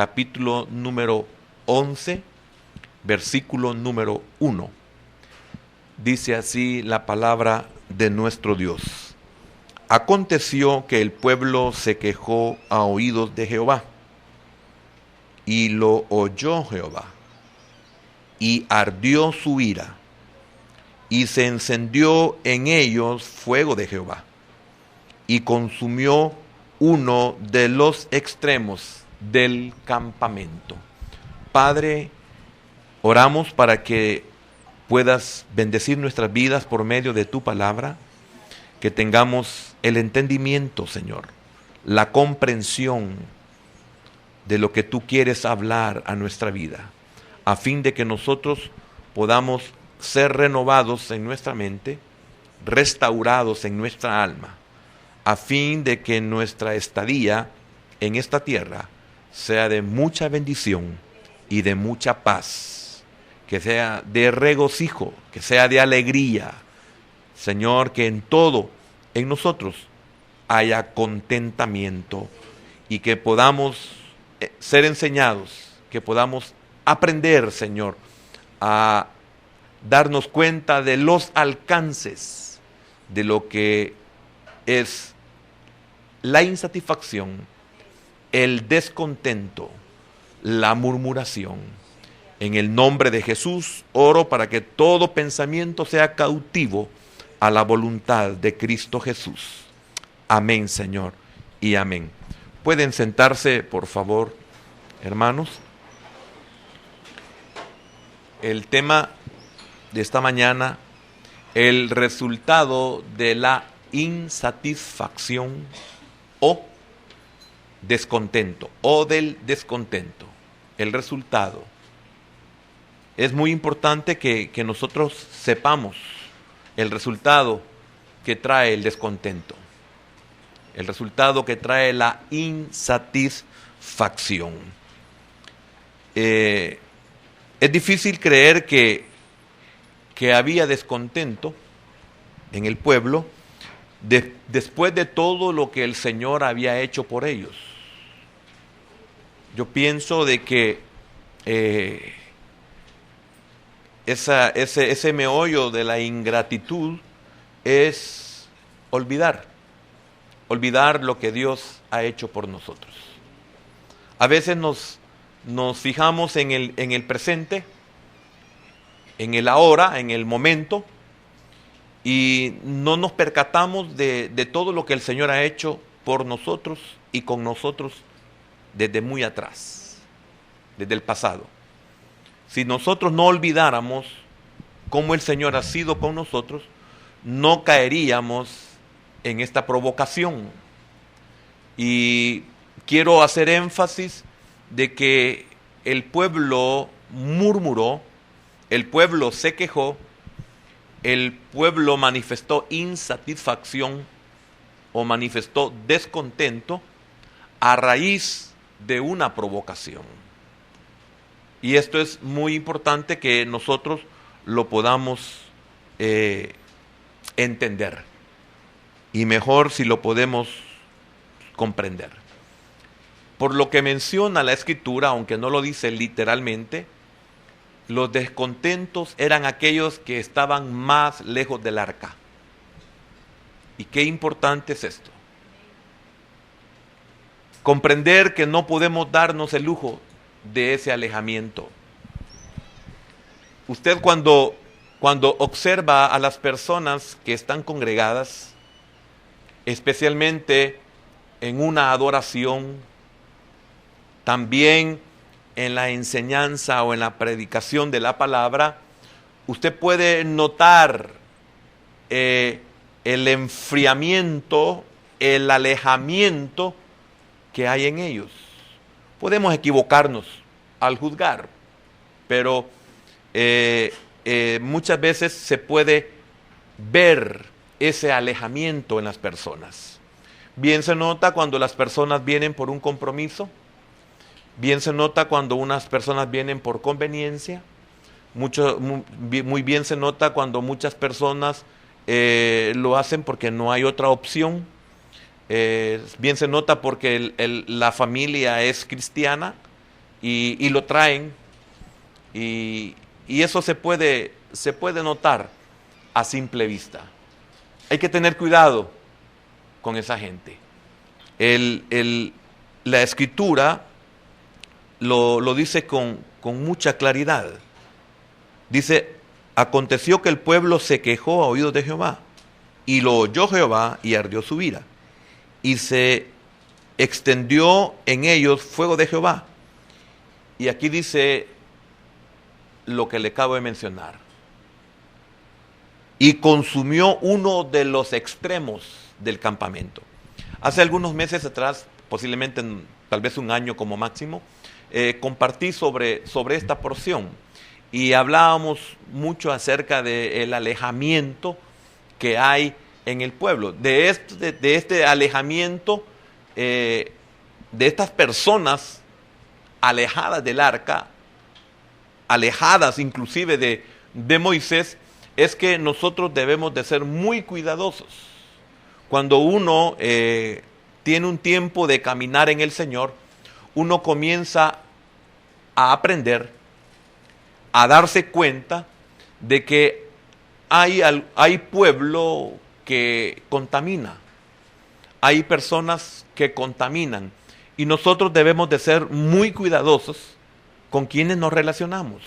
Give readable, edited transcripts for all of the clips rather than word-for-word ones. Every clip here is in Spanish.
capítulo número 11, versículo número 1. Dice así la palabra de nuestro Dios. Aconteció que el pueblo se quejó a oídos de Jehová, y lo oyó Jehová, y ardió su ira, y se encendió en ellos fuego de Jehová, y consumió uno de los extremos del campamento. Padre, oramos para que puedas bendecir nuestras vidas por medio de tu palabra, que tengamos el entendimiento, Señor, la comprensión de lo que tú quieres hablar a nuestra vida, a fin de que nosotros podamos ser renovados en nuestra mente, restaurados en nuestra alma, a fin de que nuestra estadía en esta tierra sea de mucha bendición y de mucha paz, que sea de regocijo, que sea de alegría. Señor, que en todo, en nosotros, haya contentamiento y que podamos ser enseñados, que podamos aprender, Señor, a darnos cuenta de los alcances de lo que es la insatisfacción, el descontento, la murmuración. En el nombre de Jesús oro para que todo pensamiento sea cautivo a la voluntad de Cristo Jesús. Amén, Señor, y amén. Pueden sentarse, por favor, hermanos. El tema de esta mañana, el resultado de la insatisfacción o descontento, o del descontento. El resultado. Es muy importante que nosotros sepamos el resultado que trae el descontento, el resultado que trae la insatisfacción. Es difícil creer que había descontento en el pueblo después de todo lo que el Señor había hecho por ellos. Yo pienso de que ese meollo de la ingratitud es olvidar lo que Dios ha hecho por nosotros. A veces nos fijamos en el presente, en el ahora, en el momento, y no nos percatamos de todo lo que el Señor ha hecho por nosotros y con nosotros desde muy atrás, desde el pasado. Si nosotros no olvidáramos cómo el Señor ha sido con nosotros, no caeríamos en esta provocación. Y quiero hacer énfasis de que el pueblo murmuró, el pueblo se quejó, el pueblo manifestó insatisfacción o manifestó descontento a raíz de una provocación. Y esto es muy importante que nosotros lo podamos entender. Y mejor si lo podemos comprender. Por lo que menciona la Escritura, aunque no lo dice literalmente, los descontentos eran aquellos que estaban más lejos del arca. ¿Y qué importante es esto? Comprender que no podemos darnos el lujo de ese alejamiento. Usted cuando observa a las personas que están congregadas, especialmente en una adoración, también en la enseñanza o en la predicación de la palabra, usted puede notar el enfriamiento, el alejamiento que hay en ellos. Podemos equivocarnos al juzgar, pero muchas veces se puede ver ese alejamiento en las personas. Bien se nota cuando las personas vienen por un compromiso, bien se nota cuando unas personas vienen por conveniencia, muy bien se nota cuando muchas personas lo hacen porque no hay otra opción. Bien se nota porque la familia es cristiana, y lo traen, y eso se puede notar a simple vista. Hay que tener cuidado con esa gente. La Escritura lo dice con mucha claridad. Dice: aconteció que el pueblo se quejó a oídos de Jehová, y lo oyó Jehová, y ardió su ira, y se extendió en ellos fuego de Jehová. Y aquí dice lo que le acabo de mencionar: y consumió uno de los extremos del campamento. Hace algunos meses atrás, posiblemente tal vez un año como máximo, compartí sobre esta porción, y hablábamos mucho acerca del alejamiento que hay en el pueblo, de este alejamiento, de estas personas alejadas del arca, alejadas inclusive de Moisés. Es que nosotros debemos de ser muy cuidadosos. Cuando uno tiene un tiempo de caminar en el Señor, uno comienza a aprender, a darse cuenta de que hay pueblo que contamina, hay personas que contaminan, y nosotros debemos de ser muy cuidadosos con quienes nos relacionamos.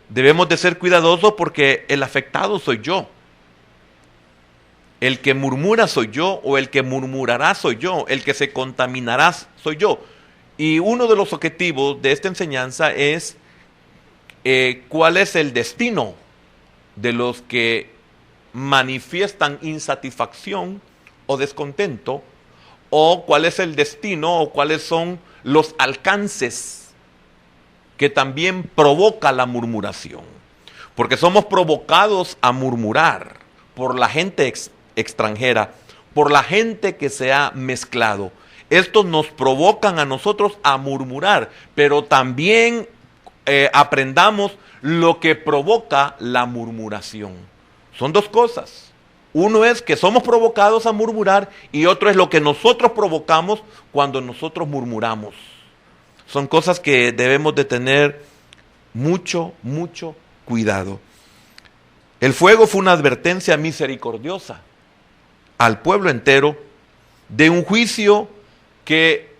Debemos de ser cuidadosos porque el afectado soy yo. El que murmura soy yo, o el que murmurará soy yo, el que se contaminará soy yo. Y uno de los objetivos de esta enseñanza es cuál es el destino de los que manifiestan insatisfacción o descontento, o cuál es el destino o cuáles son los alcances que también provoca la murmuración. Porque somos provocados a murmurar por la gente extranjera, por la gente que se ha mezclado. Estos nos provocan a nosotros a murmurar, pero también aprendamos lo que provoca la murmuración. Son dos cosas. Uno es que somos provocados a murmurar, y otro es lo que nosotros provocamos cuando nosotros murmuramos. Son cosas que debemos de tener mucho, mucho cuidado. El fuego fue una advertencia misericordiosa al pueblo entero de un juicio que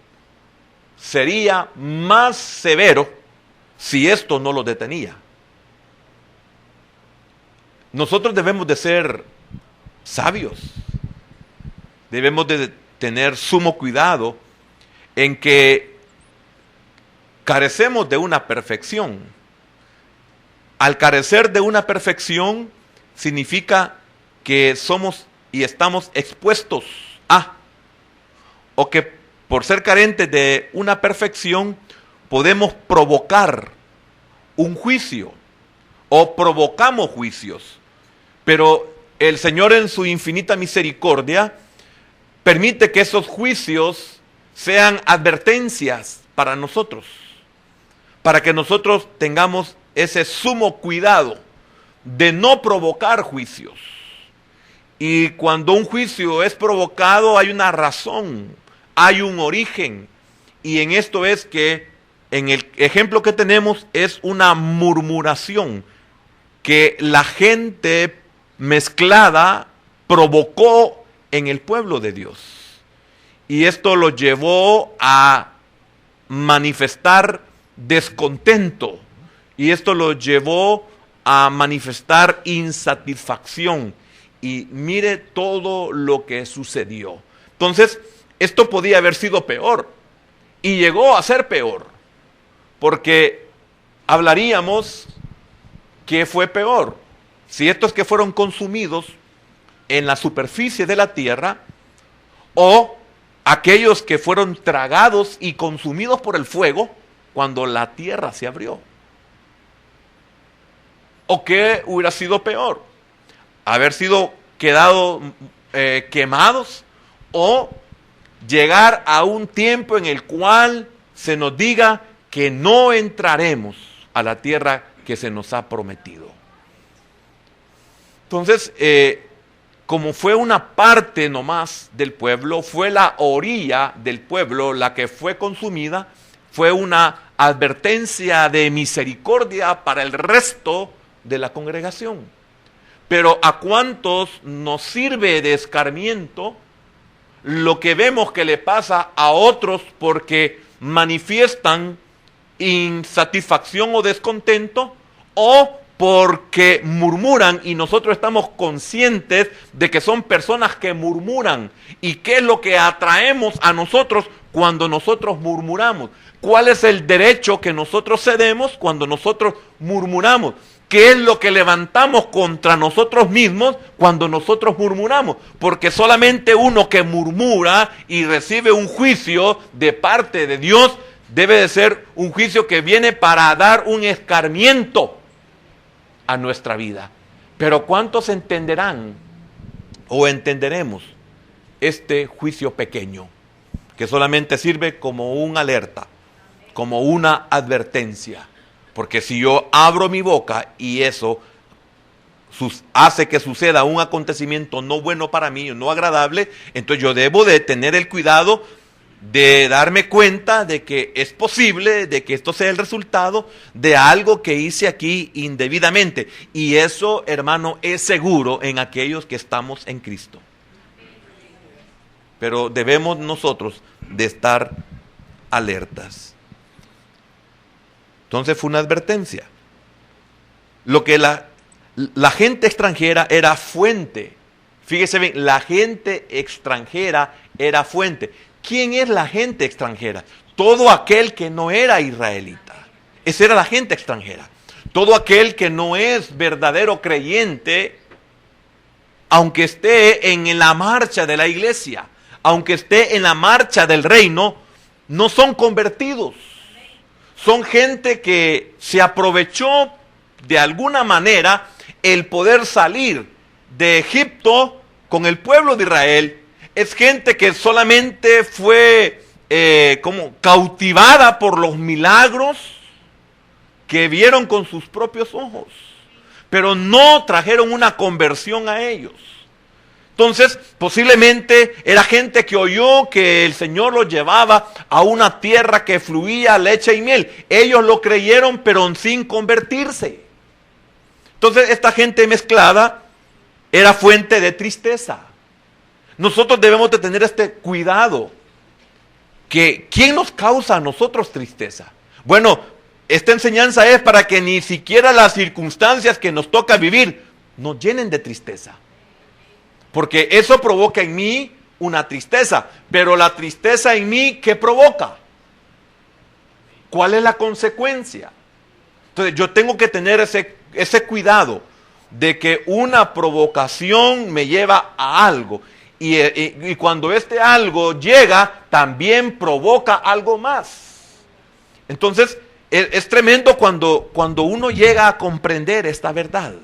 sería más severo si esto no lo detenía. Nosotros debemos de ser sabios, debemos de tener sumo cuidado en que carecemos de una perfección. Al carecer de una perfección significa que somos y estamos expuestos a, o que por ser carentes de una perfección podemos provocar un juicio o provocamos juicios. Pero el Señor, en su infinita misericordia, permite que esos juicios sean advertencias para nosotros, para que nosotros tengamos ese sumo cuidado de no provocar juicios. Y cuando un juicio es provocado, hay una razón, hay un origen. Y en esto es que, en el ejemplo que tenemos, es una murmuración que la gente mezclada provocó en el pueblo de Dios. Y esto lo llevó a manifestar descontento, y esto lo llevó a manifestar insatisfacción. Y mire todo lo que sucedió. Entonces, esto podía haber sido peor, y llegó a ser peor, porque hablaríamos que fue peor si estos que fueron consumidos en la superficie de la tierra, o aquellos que fueron tragados y consumidos por el fuego cuando la tierra se abrió. ¿O qué hubiera sido peor? Haber sido quemados, o llegar a un tiempo en el cual se nos diga que no entraremos a la tierra que se nos ha prometido. Entonces, como fue una parte nomás del pueblo, fue la orilla del pueblo la que fue consumida, fue una advertencia de misericordia para el resto de la congregación. Pero ¿a cuántos nos sirve de escarmiento lo que vemos que le pasa a otros porque manifiestan insatisfacción o descontento, o porque murmuran y nosotros estamos conscientes de que son personas que murmuran? ¿Y qué es lo que atraemos a nosotros cuando nosotros murmuramos? ¿Cuál es el derecho que nosotros cedemos cuando nosotros murmuramos? ¿Qué es lo que levantamos contra nosotros mismos cuando nosotros murmuramos? Porque solamente uno que murmura y recibe un juicio de parte de Dios debe de ser un juicio que viene para dar un escarmiento a nuestra vida. Pero ¿cuántos entenderán o entenderemos este juicio pequeño que solamente sirve como una alerta, como una advertencia? Porque si yo abro mi boca y eso hace que suceda un acontecimiento no bueno para mí, no agradable, entonces yo debo de tener el cuidado de darme cuenta de que es posible, de que esto sea el resultado de algo que hice aquí indebidamente. Y eso, hermano, es seguro en aquellos que estamos en Cristo. Pero debemos nosotros de estar alertas. Entonces fue una advertencia. Lo que la gente extranjera era fuente. Fíjese bien, la gente extranjera era fuente. ¿Quién es la gente extranjera? Todo aquel que no era israelita. Esa era la gente extranjera. Todo aquel que no es verdadero creyente, aunque esté en la marcha de la iglesia, aunque esté en la marcha del reino, no son convertidos. Son gente que se aprovechó de alguna manera el poder salir de Egipto con el pueblo de Israel. Es gente que solamente fue como cautivada por los milagros que vieron con sus propios ojos, pero no trajeron una conversión a ellos. Entonces, posiblemente era gente que oyó que el Señor los llevaba a una tierra que fluía leche y miel. Ellos lo creyeron, pero sin convertirse. Entonces, esta gente mezclada era fuente de tristeza. Nosotros debemos de tener este cuidado. ¿Quién nos causa a nosotros tristeza? Bueno, esta enseñanza es para que ni siquiera las circunstancias que nos toca vivir nos llenen de tristeza. Porque eso provoca en mí una tristeza. Pero la tristeza en mí, ¿qué provoca? ¿Cuál es la consecuencia? Entonces yo tengo que tener ese cuidado de que una provocación me lleva a algo. Y cuando este algo llega, también provoca algo más. Entonces es tremendo cuando uno llega a comprender esta verdad.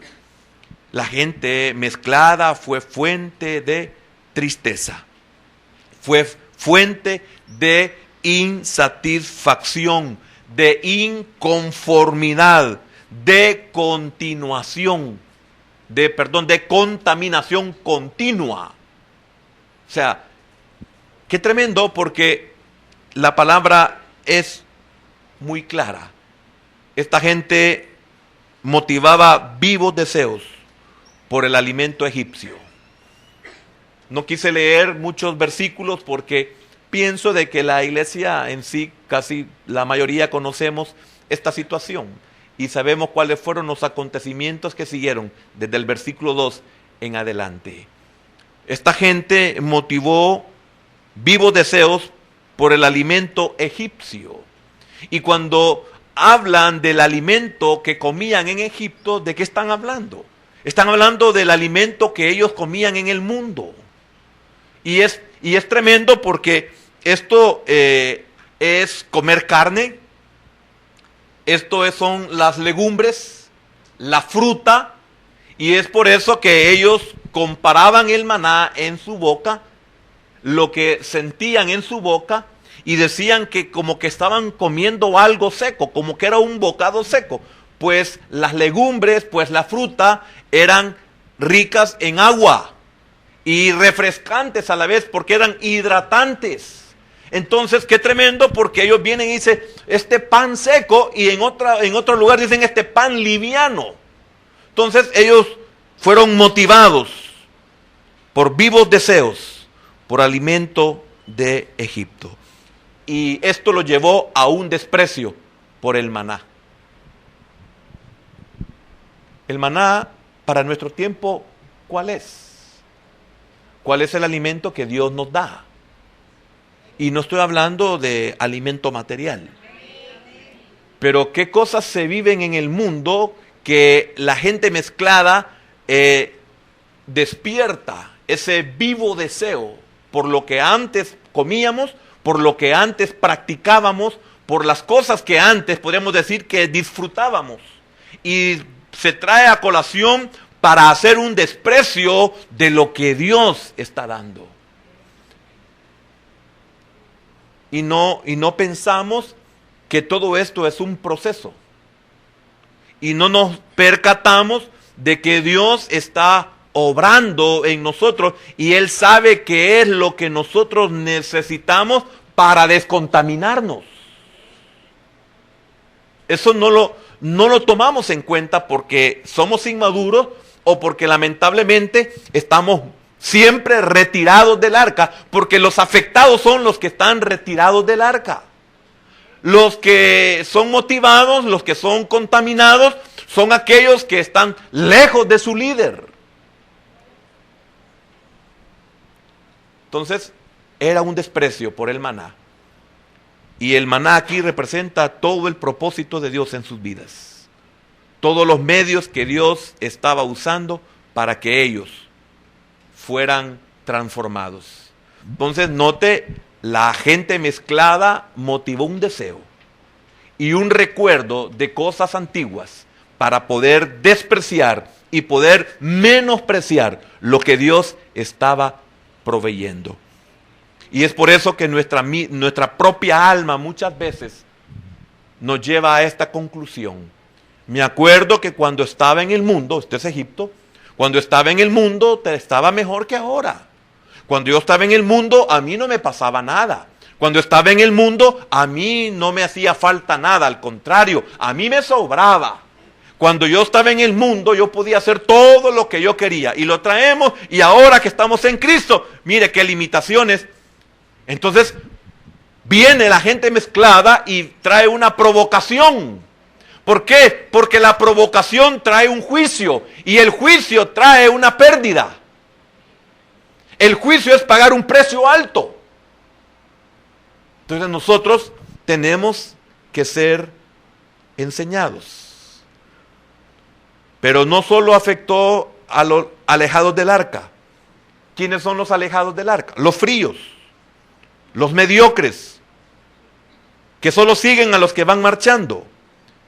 La gente mezclada fue fuente de tristeza, fue fuente de insatisfacción, de inconformidad, de continuación, de contaminación continua. O sea, qué tremendo, porque la palabra es muy clara. Esta gente motivaba vivos deseos por el alimento egipcio. No quise leer muchos versículos porque pienso de que la iglesia en sí, casi la mayoría conocemos esta situación y sabemos cuáles fueron los acontecimientos que siguieron desde el versículo 2 en adelante. Esta gente motivó vivos deseos por el alimento egipcio. Y cuando hablan del alimento que comían en Egipto, ¿de qué están hablando? Están hablando del alimento que ellos comían en el mundo. Y es tremendo porque esto es comer carne, esto son las legumbres, la fruta, y es por eso que ellos comparaban el maná en su boca, lo que sentían en su boca, y decían que como que estaban comiendo algo seco, como que era un bocado seco. Pues las legumbres, pues la fruta eran ricas en agua y refrescantes a la vez porque eran hidratantes. Entonces, qué tremendo, porque ellos vienen y dicen, este pan seco, y en otro lugar dicen este pan liviano. Entonces, ellos fueron motivados por vivos deseos, por alimento de Egipto. Y esto lo llevó a un desprecio por el maná. El maná, para nuestro tiempo, ¿cuál es? ¿Cuál es el alimento que Dios nos da? Y no estoy hablando de alimento material. Pero qué cosas se viven en el mundo que la gente mezclada despierta ese vivo deseo por lo que antes comíamos, por lo que antes practicábamos, por las cosas que antes podríamos decir que disfrutábamos. Y se trae a colación para hacer un desprecio de lo que Dios está dando. Y no pensamos que todo esto es un proceso. Y no nos percatamos de que Dios está obrando en nosotros y Él sabe qué es lo que nosotros necesitamos para descontaminarnos. Eso no lo tomamos en cuenta porque somos inmaduros o porque lamentablemente estamos siempre retirados del arca, porque los afectados son los que están retirados del arca. Los que son motivados, los que son contaminados, son aquellos que están lejos de su líder. Entonces, era un desprecio por el maná. Y el maná aquí representa todo el propósito de Dios en sus vidas. Todos los medios que Dios estaba usando para que ellos fueran transformados. Entonces, note, la gente mezclada motivó un deseo y un recuerdo de cosas antiguas para poder despreciar y poder menospreciar lo que Dios estaba proveyendo. Y es por eso que nuestra propia alma muchas veces nos lleva a esta conclusión. Me acuerdo que cuando estaba en el mundo, esto es Egipto, cuando estaba en el mundo estaba mejor que ahora. Cuando yo estaba en el mundo a mí no me pasaba nada. Cuando estaba en el mundo a mí no me hacía falta nada, al contrario, a mí me sobraba. Cuando yo estaba en el mundo, yo podía hacer todo lo que yo quería. Y lo traemos, y ahora que estamos en Cristo, mire qué limitaciones. Entonces, viene la gente mezclada y trae una provocación. ¿Por qué? Porque la provocación trae un juicio, y el juicio trae una pérdida. El juicio es pagar un precio alto. Entonces nosotros tenemos que ser enseñados. Pero no solo afectó a los alejados del arca. ¿Quiénes son los alejados del arca? Los fríos, los mediocres, que solo siguen a los que van marchando.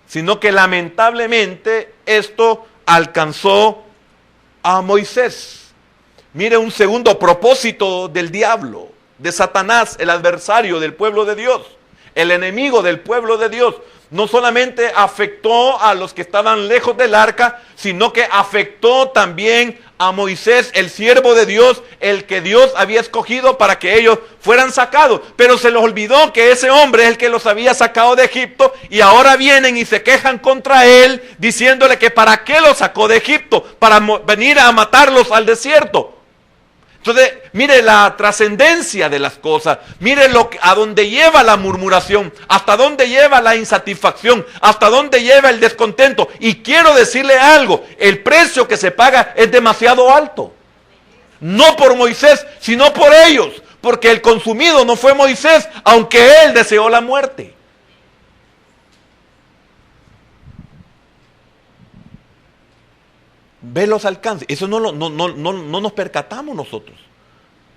Sino que lamentablemente esto alcanzó a Moisés. Mire un segundo propósito del diablo, de Satanás, el adversario del pueblo de Dios, el enemigo del pueblo de Dios. No solamente afectó a los que estaban lejos del arca, sino que afectó también a Moisés, el siervo de Dios, el que Dios había escogido para que ellos fueran sacados. Pero se les olvidó que ese hombre es el que los había sacado de Egipto, y ahora vienen y se quejan contra él, diciéndole que para qué los sacó de Egipto, para venir a matarlos al desierto. Entonces, mire la trascendencia de las cosas, mire a dónde lleva la murmuración, hasta dónde lleva la insatisfacción, hasta dónde lleva el descontento. Y quiero decirle algo, el precio que se paga es demasiado alto. No por Moisés, sino por ellos, porque el consumido no fue Moisés, aunque él deseó la muerte. Ve los alcances. Eso no nos percatamos nosotros.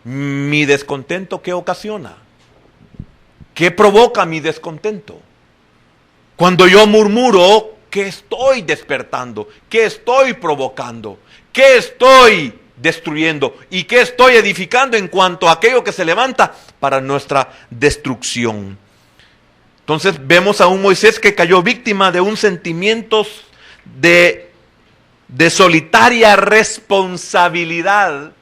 Mi descontento, ¿qué ocasiona? ¿Qué provoca mi descontento? Cuando yo murmuro, ¿qué estoy despertando? ¿Qué estoy provocando? ¿Qué estoy destruyendo? ¿Y qué estoy edificando en cuanto a aquello que se levanta para nuestra destrucción? Entonces vemos a un Moisés que cayó víctima de un sentimiento de solitaria responsabilidad,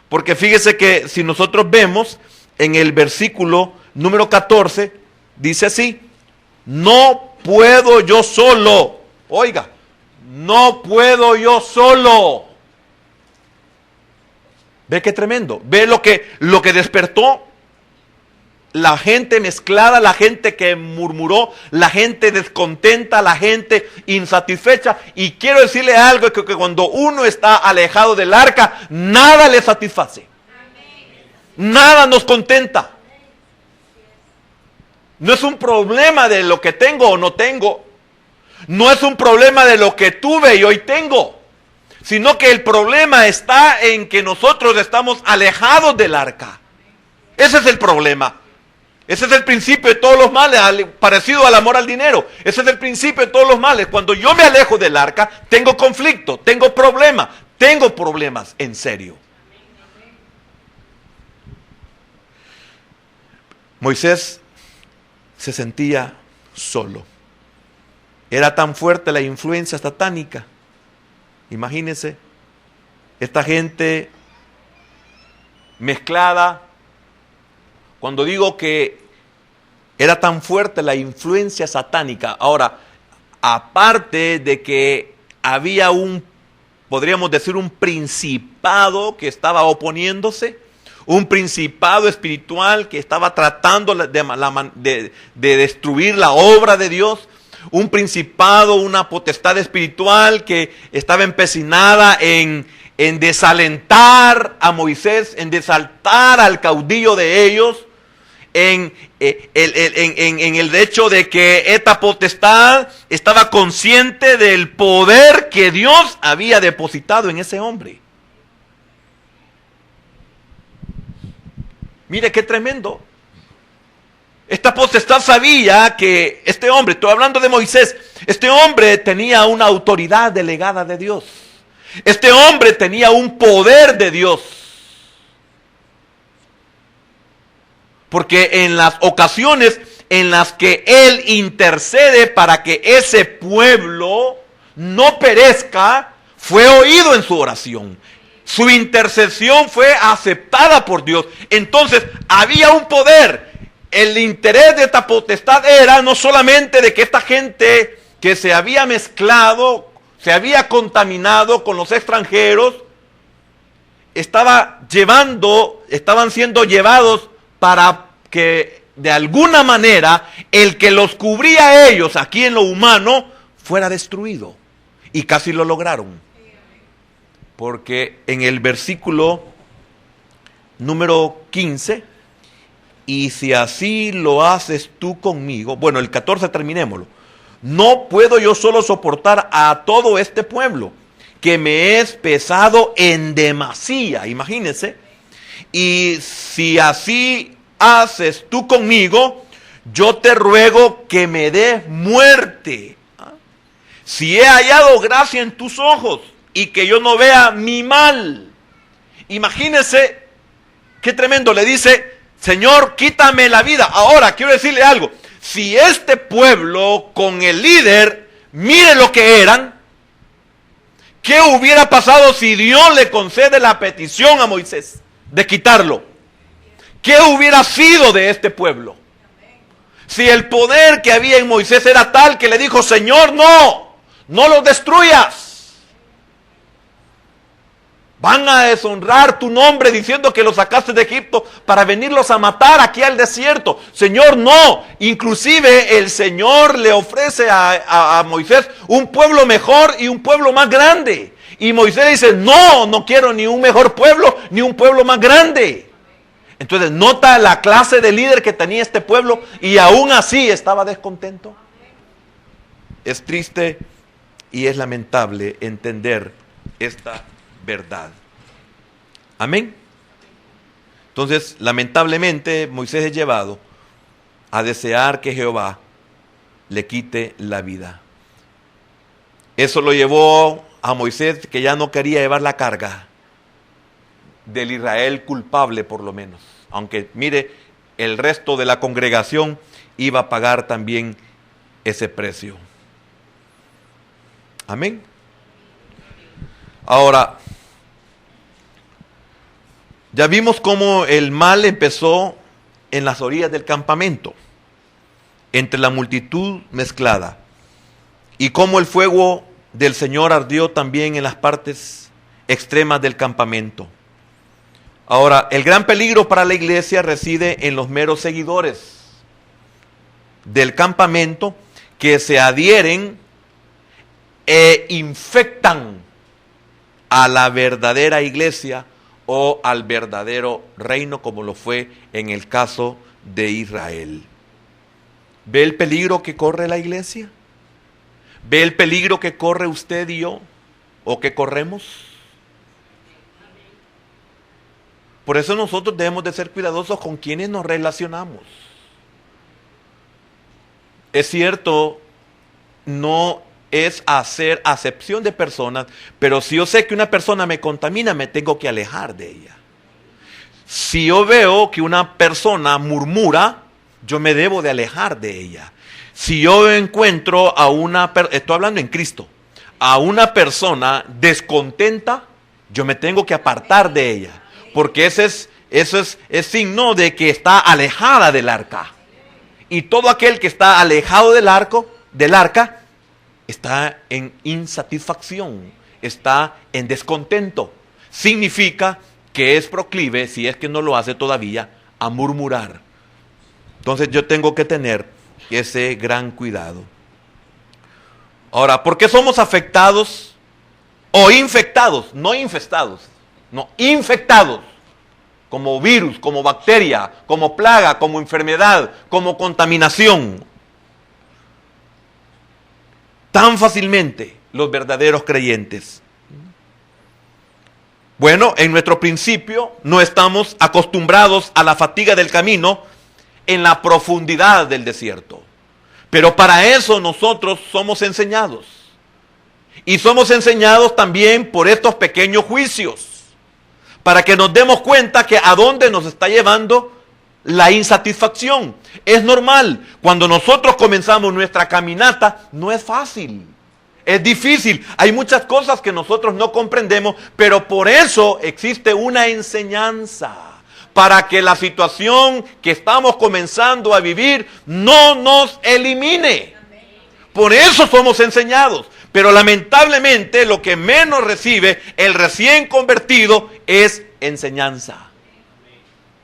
porque fíjese que si nosotros vemos en el versículo número 14, dice así: no puedo yo solo. Oiga, no puedo yo solo. ¿Ve qué tremendo? ¿Ve lo que despertó? La gente mezclada, la gente que murmuró, la gente descontenta, la gente insatisfecha. Y quiero decirle algo, que cuando uno está alejado del arca, nada le satisface. Nada nos contenta. No es un problema de lo que tengo o no tengo. No es un problema de lo que tuve y hoy tengo. Sino que el problema está en que nosotros estamos alejados del arca. Ese es el problema. Ese es el principio de todos los males, parecido al amor al dinero. Ese es el principio de todos los males. Cuando yo me alejo del arca, tengo conflicto, tengo problemas en serio. Moisés se sentía solo. Era tan fuerte la influencia satánica. Imagínense, esta gente mezclada. Cuando digo que era tan fuerte la influencia satánica, ahora, aparte de que había podríamos decir, un principado que estaba oponiéndose, un principado espiritual que estaba tratando de destruir la obra de Dios, un principado, una potestad espiritual que estaba empecinada en desalentar a Moisés, en desaltar al caudillo de ellos, en el hecho de que esta potestad estaba consciente del poder que Dios había depositado en ese hombre. Mire qué tremendo. Esta potestad sabía que este hombre, estoy hablando de Moisés, este hombre tenía una autoridad delegada de Dios. Este hombre tenía un poder de Dios. Porque en las ocasiones en las que Él intercede para que ese pueblo no perezca, fue oído en su oración. Su intercesión fue aceptada por Dios. Entonces había un poder. El interés de esta potestad era no solamente de que esta gente que se había mezclado, se había contaminado con los extranjeros, estaban siendo llevados para que de alguna manera el que los cubría a ellos aquí en lo humano fuera destruido. Y casi lo lograron. Porque en el versículo número 15, y si así lo haces tú conmigo, bueno, el 14 terminémoslo. No puedo yo solo soportar a todo este pueblo, que me es pesado en demasía, imagínense. Y si así haces tú conmigo, yo te ruego que me des muerte. Si he hallado gracia en tus ojos y que yo no vea mi mal. Imagínense qué tremendo, le dice: Señor, quítame la vida. Ahora, quiero decirle algo. Si este pueblo con el líder, mire lo que eran, ¿qué hubiera pasado si Dios le concede la petición a Moisés de quitarlo? ¿Qué hubiera sido de este pueblo? Si el poder que había en Moisés era tal que le dijo: Señor, no los destruyas. Van a deshonrar tu nombre diciendo que los sacaste de Egipto para venirlos a matar aquí al desierto. Señor, no. Inclusive el Señor le ofrece a Moisés un pueblo mejor y un pueblo más grande. Y Moisés dice: no quiero ni un mejor pueblo ni un pueblo más grande. Entonces nota la clase de líder que tenía este pueblo, y aún así estaba descontento. Es triste y es lamentable entender esta verdad. Amén. Entonces, lamentablemente, Moisés es llevado a desear que Jehová le quite la vida. Eso lo llevó a Moisés, que ya no quería llevar la carga del Israel culpable, por lo menos. Aunque, mire, el resto de la congregación iba a pagar también ese precio. Amén. Ahora, ya vimos cómo el mal empezó en las orillas del campamento, entre la multitud mezclada, y cómo el fuego del Señor ardió también en las partes extremas del campamento. Ahora, el gran peligro para la iglesia reside en los meros seguidores del campamento que se adhieren e infectan a la verdadera iglesia o al verdadero reino, como lo fue en el caso de Israel. ¿Ve el peligro que corre la iglesia? ¿Ve el peligro que corre usted y yo? ¿O que corremos? Por eso nosotros debemos de ser cuidadosos con quienes nos relacionamos. Es cierto, no es hacer acepción de personas, pero si yo sé que una persona me contamina, me tengo que alejar de ella. Si yo veo que una persona murmura, yo me debo de alejar de ella. Si yo encuentro a estoy hablando en Cristo, a una persona descontenta, yo me tengo que apartar de ella, porque eso es signo de que está alejada del arca. Y todo aquel que está alejado del arca, está en insatisfacción, está en descontento. Significa que es proclive, si es que no lo hace todavía, a murmurar. Entonces yo tengo que tener ese gran cuidado. Ahora, ¿por qué somos afectados o infectados? No infestados, no, infectados. Como virus, como bacteria, como plaga, como enfermedad, como contaminación. Tan fácilmente los verdaderos creyentes. Bueno, en nuestro principio no estamos acostumbrados a la fatiga del camino en la profundidad del desierto. Pero para eso nosotros somos enseñados. Y somos enseñados también por estos pequeños juicios, para que nos demos cuenta que a dónde nos está llevando la insatisfacción. Es normal, cuando nosotros comenzamos nuestra caminata, no es fácil, es difícil. Hay muchas cosas que nosotros no comprendemos, pero por eso existe una enseñanza, para que la situación que estamos comenzando a vivir no nos elimine. Por eso somos enseñados. Pero lamentablemente lo que menos recibe el recién convertido es enseñanza,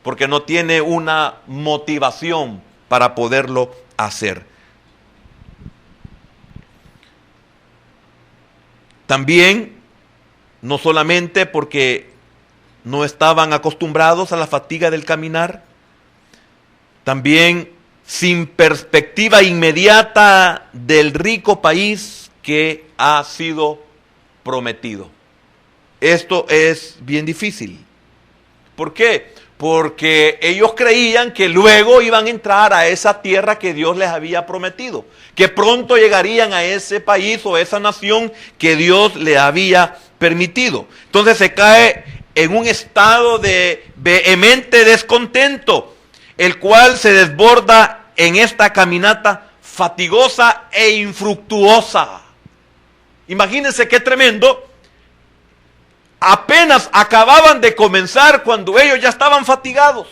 porque no tiene una motivación para poderlo hacer. También, no solamente porque no estaban acostumbrados a la fatiga del caminar, también sin perspectiva inmediata del rico país que ha sido prometido. Esto es bien difícil. ¿Por qué? Porque ellos creían que luego iban a entrar a esa tierra que Dios les había prometido, que pronto llegarían a ese país o esa nación que Dios le había permitido. Entonces se cae en un estado de vehemente descontento, el cual se desborda en esta caminata fatigosa e infructuosa. Imagínense qué tremendo. Apenas acababan de comenzar cuando ellos ya estaban fatigados.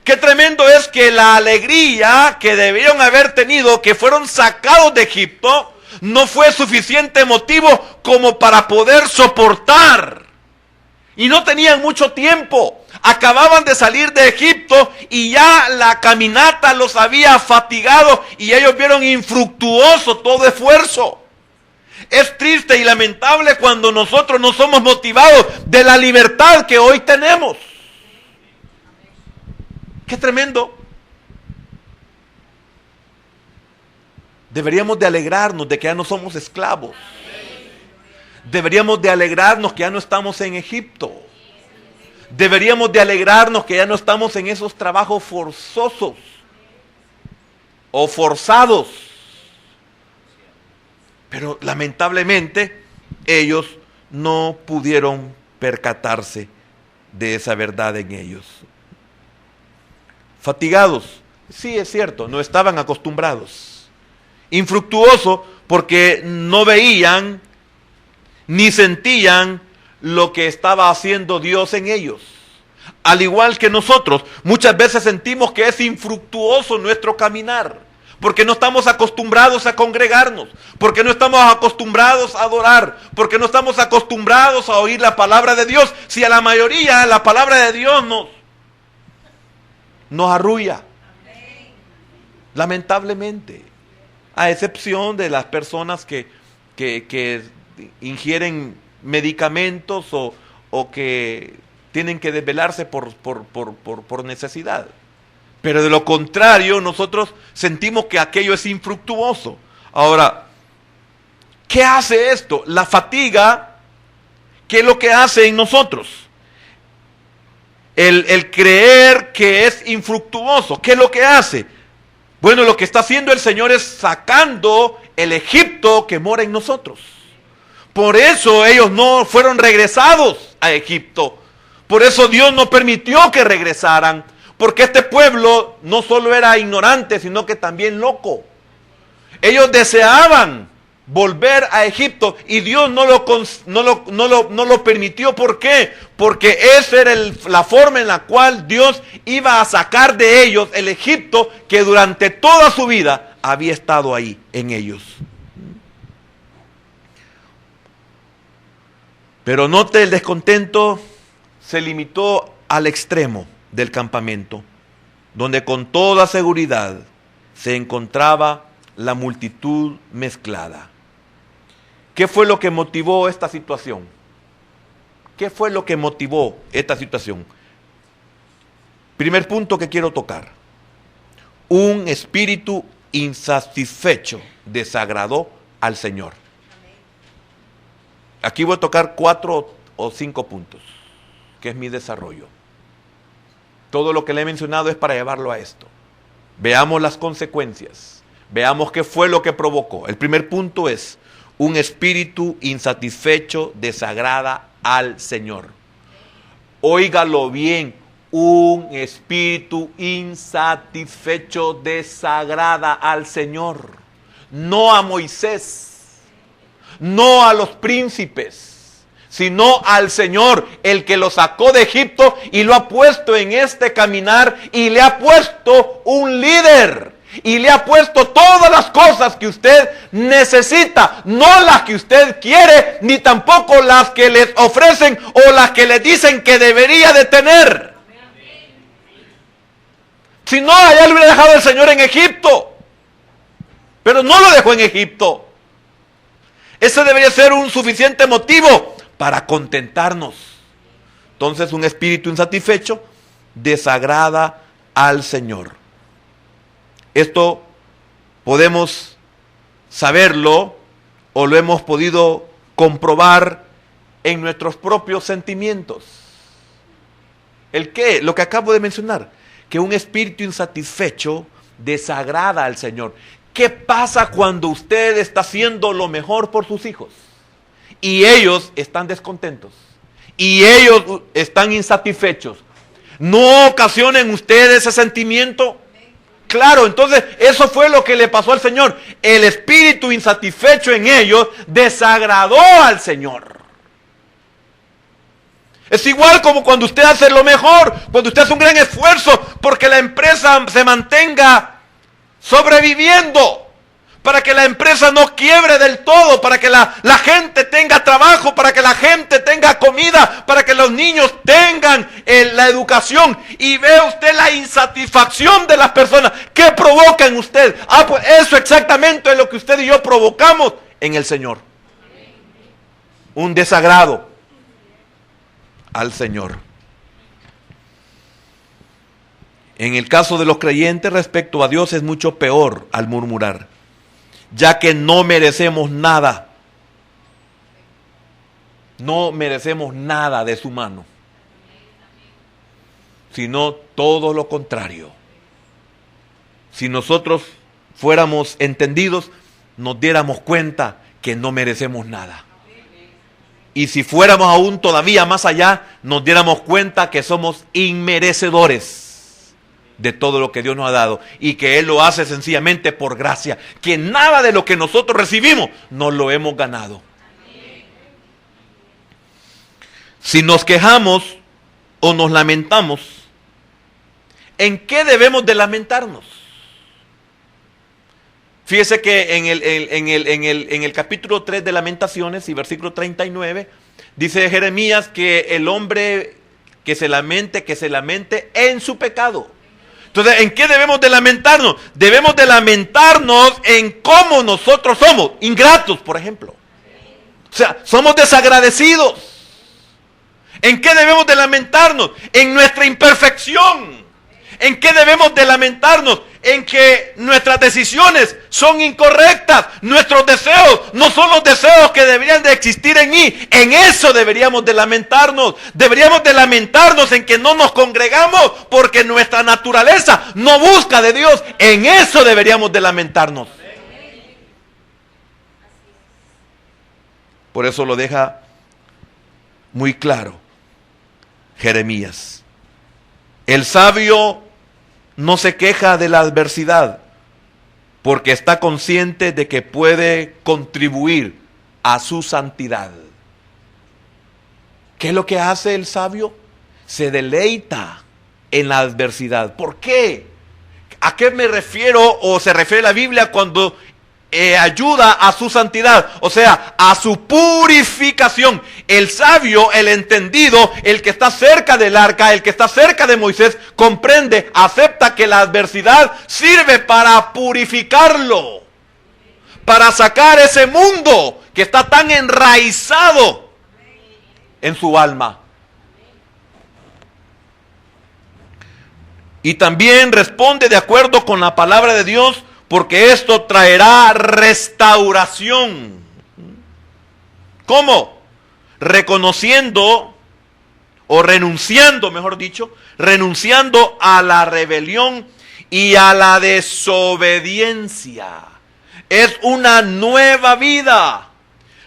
Qué tremendo es que la alegría que debieron haber tenido, que fueron sacados de Egipto, no fue suficiente motivo como para poder soportar. Y no tenían mucho tiempo. Acababan de salir de Egipto y ya la caminata los había fatigado y ellos vieron infructuoso todo esfuerzo. Es triste y lamentable cuando nosotros no somos motivados de la libertad que hoy tenemos. Qué tremendo. Deberíamos de alegrarnos de que ya no somos esclavos. Deberíamos de alegrarnos que ya no estamos en Egipto. Deberíamos de alegrarnos que ya no estamos en esos trabajos forzosos o forzados. Pero lamentablemente ellos no pudieron percatarse de esa verdad en ellos. Fatigados, sí es cierto, no estaban acostumbrados. Infructuoso porque no veían ni sentían lo que estaba haciendo Dios en ellos. al igual que nosotros, muchas veces sentimos que es infructuoso nuestro caminar, porque no estamos acostumbrados a congregarnos, porque no estamos acostumbrados a adorar, porque no estamos acostumbrados a oír la palabra de Dios. Si a la mayoría la palabra de Dios nos arrulla, lamentablemente, a excepción de las personas que ingieren medicamentos o que tienen que desvelarse por necesidad. Pero de lo contrario, nosotros sentimos que aquello es infructuoso. Ahora, ¿qué hace esto? La fatiga, ¿qué es lo que hace en nosotros? El creer que es infructuoso, ¿qué es lo que hace? Bueno, lo que está haciendo el Señor es sacando el Egipto que mora en nosotros. Por eso ellos no fueron regresados a Egipto. Por eso Dios no permitió que regresaran. Porque este pueblo no solo era ignorante, sino que también loco. Ellos deseaban volver a Egipto y Dios no lo permitió. ¿Por qué? Porque esa era la forma en la cual Dios iba a sacar de ellos el Egipto que durante toda su vida había estado ahí en ellos. Pero note, el descontento se limitó al extremo del campamento, donde con toda seguridad se encontraba la multitud mezclada. ¿Qué fue lo que motivó esta situación? ¿Qué fue lo que motivó esta situación? Primer punto que quiero tocar. Un espíritu insatisfecho desagradó al Señor. Aquí voy a tocar 4 o 5 puntos, que es mi desarrollo. Todo lo que le he mencionado es para llevarlo a esto. Veamos las consecuencias. Veamos qué fue lo que provocó. El primer punto es: un espíritu insatisfecho desagrada al Señor. Óigalo bien, un espíritu insatisfecho desagrada al Señor. No a Moisés, no a los príncipes, sino al Señor, el que lo sacó de Egipto y lo ha puesto en este caminar y le ha puesto un líder. Y le ha puesto todas las cosas que usted necesita, no las que usted quiere, ni tampoco las que les ofrecen o las que le dicen que debería de tener. Si no, allá lo hubiera dejado el Señor en Egipto. Pero no lo dejó en Egipto. Ese debería ser un suficiente motivo para contentarnos. Entonces, un espíritu insatisfecho desagrada al Señor. Esto podemos saberlo o lo hemos podido comprobar en nuestros propios sentimientos. ¿El qué? Lo que acabo de mencionar, que un espíritu insatisfecho desagrada al Señor. ¿Qué pasa cuando usted está haciendo lo mejor por sus hijos y ellos están descontentos y ellos están insatisfechos? ¿No ocasiona en usted ese sentimiento? Claro, entonces eso fue lo que le pasó al Señor. El espíritu insatisfecho en ellos desagradó al Señor. Es igual como cuando usted hace lo mejor, cuando usted hace un gran esfuerzo porque la empresa se mantenga sobreviviendo, para que la empresa no quiebre del todo, para que la gente tenga trabajo, para que la gente tenga comida, para que los niños tengan la educación. Y ve usted la insatisfacción de las personas. ¿Qué provoca en usted? Pues eso exactamente es lo que usted y yo provocamos en el Señor. Un desagrado al Señor. En el caso de los creyentes respecto a Dios es mucho peor al murmurar, ya que no merecemos nada. No merecemos nada de su mano, sino todo lo contrario. Si nosotros fuéramos entendidos, nos diéramos cuenta que no merecemos nada. Y si fuéramos aún todavía más allá, nos diéramos cuenta que somos inmerecedores de todo lo que Dios nos ha dado y que Él lo hace sencillamente por gracia, que nada de lo que nosotros recibimos nos lo hemos ganado. Si nos quejamos o nos lamentamos, ¿en qué debemos de lamentarnos? Fíjese que en el capítulo 3 de Lamentaciones y versículo 39, dice Jeremías que el hombre que se lamente en su pecado. Entonces, ¿en qué debemos de lamentarnos? Debemos de lamentarnos en cómo nosotros somos, ingratos, por ejemplo. O sea, somos desagradecidos. ¿En qué debemos de lamentarnos? En nuestra imperfección. ¿En qué debemos de lamentarnos? En que nuestras decisiones son incorrectas. Nuestros deseos no son los deseos que deberían de existir en mí. En eso deberíamos de lamentarnos. Deberíamos de lamentarnos en que no nos congregamos porque nuestra naturaleza no busca de Dios. En eso deberíamos de lamentarnos. Por eso lo deja muy claro Jeremías. El sabio no se queja de la adversidad porque está consciente de que puede contribuir a su santidad. ¿Qué es lo que hace el sabio? Se deleita en la adversidad. ¿Por qué? ¿A qué me refiero o se refiere la Biblia cuando ayuda a su santidad? O sea, a su purificación. El sabio, el entendido, el que está cerca del arca, el que está cerca de Moisés, comprende, acepta que la adversidad sirve para purificarlo, para sacar ese mundo que está tan enraizado en su alma. Y también responde de acuerdo con la palabra de Dios, porque esto traerá restauración. ¿Cómo? Reconociendo, o renunciando, mejor dicho, renunciando a la rebelión y a la desobediencia. Es una nueva vida.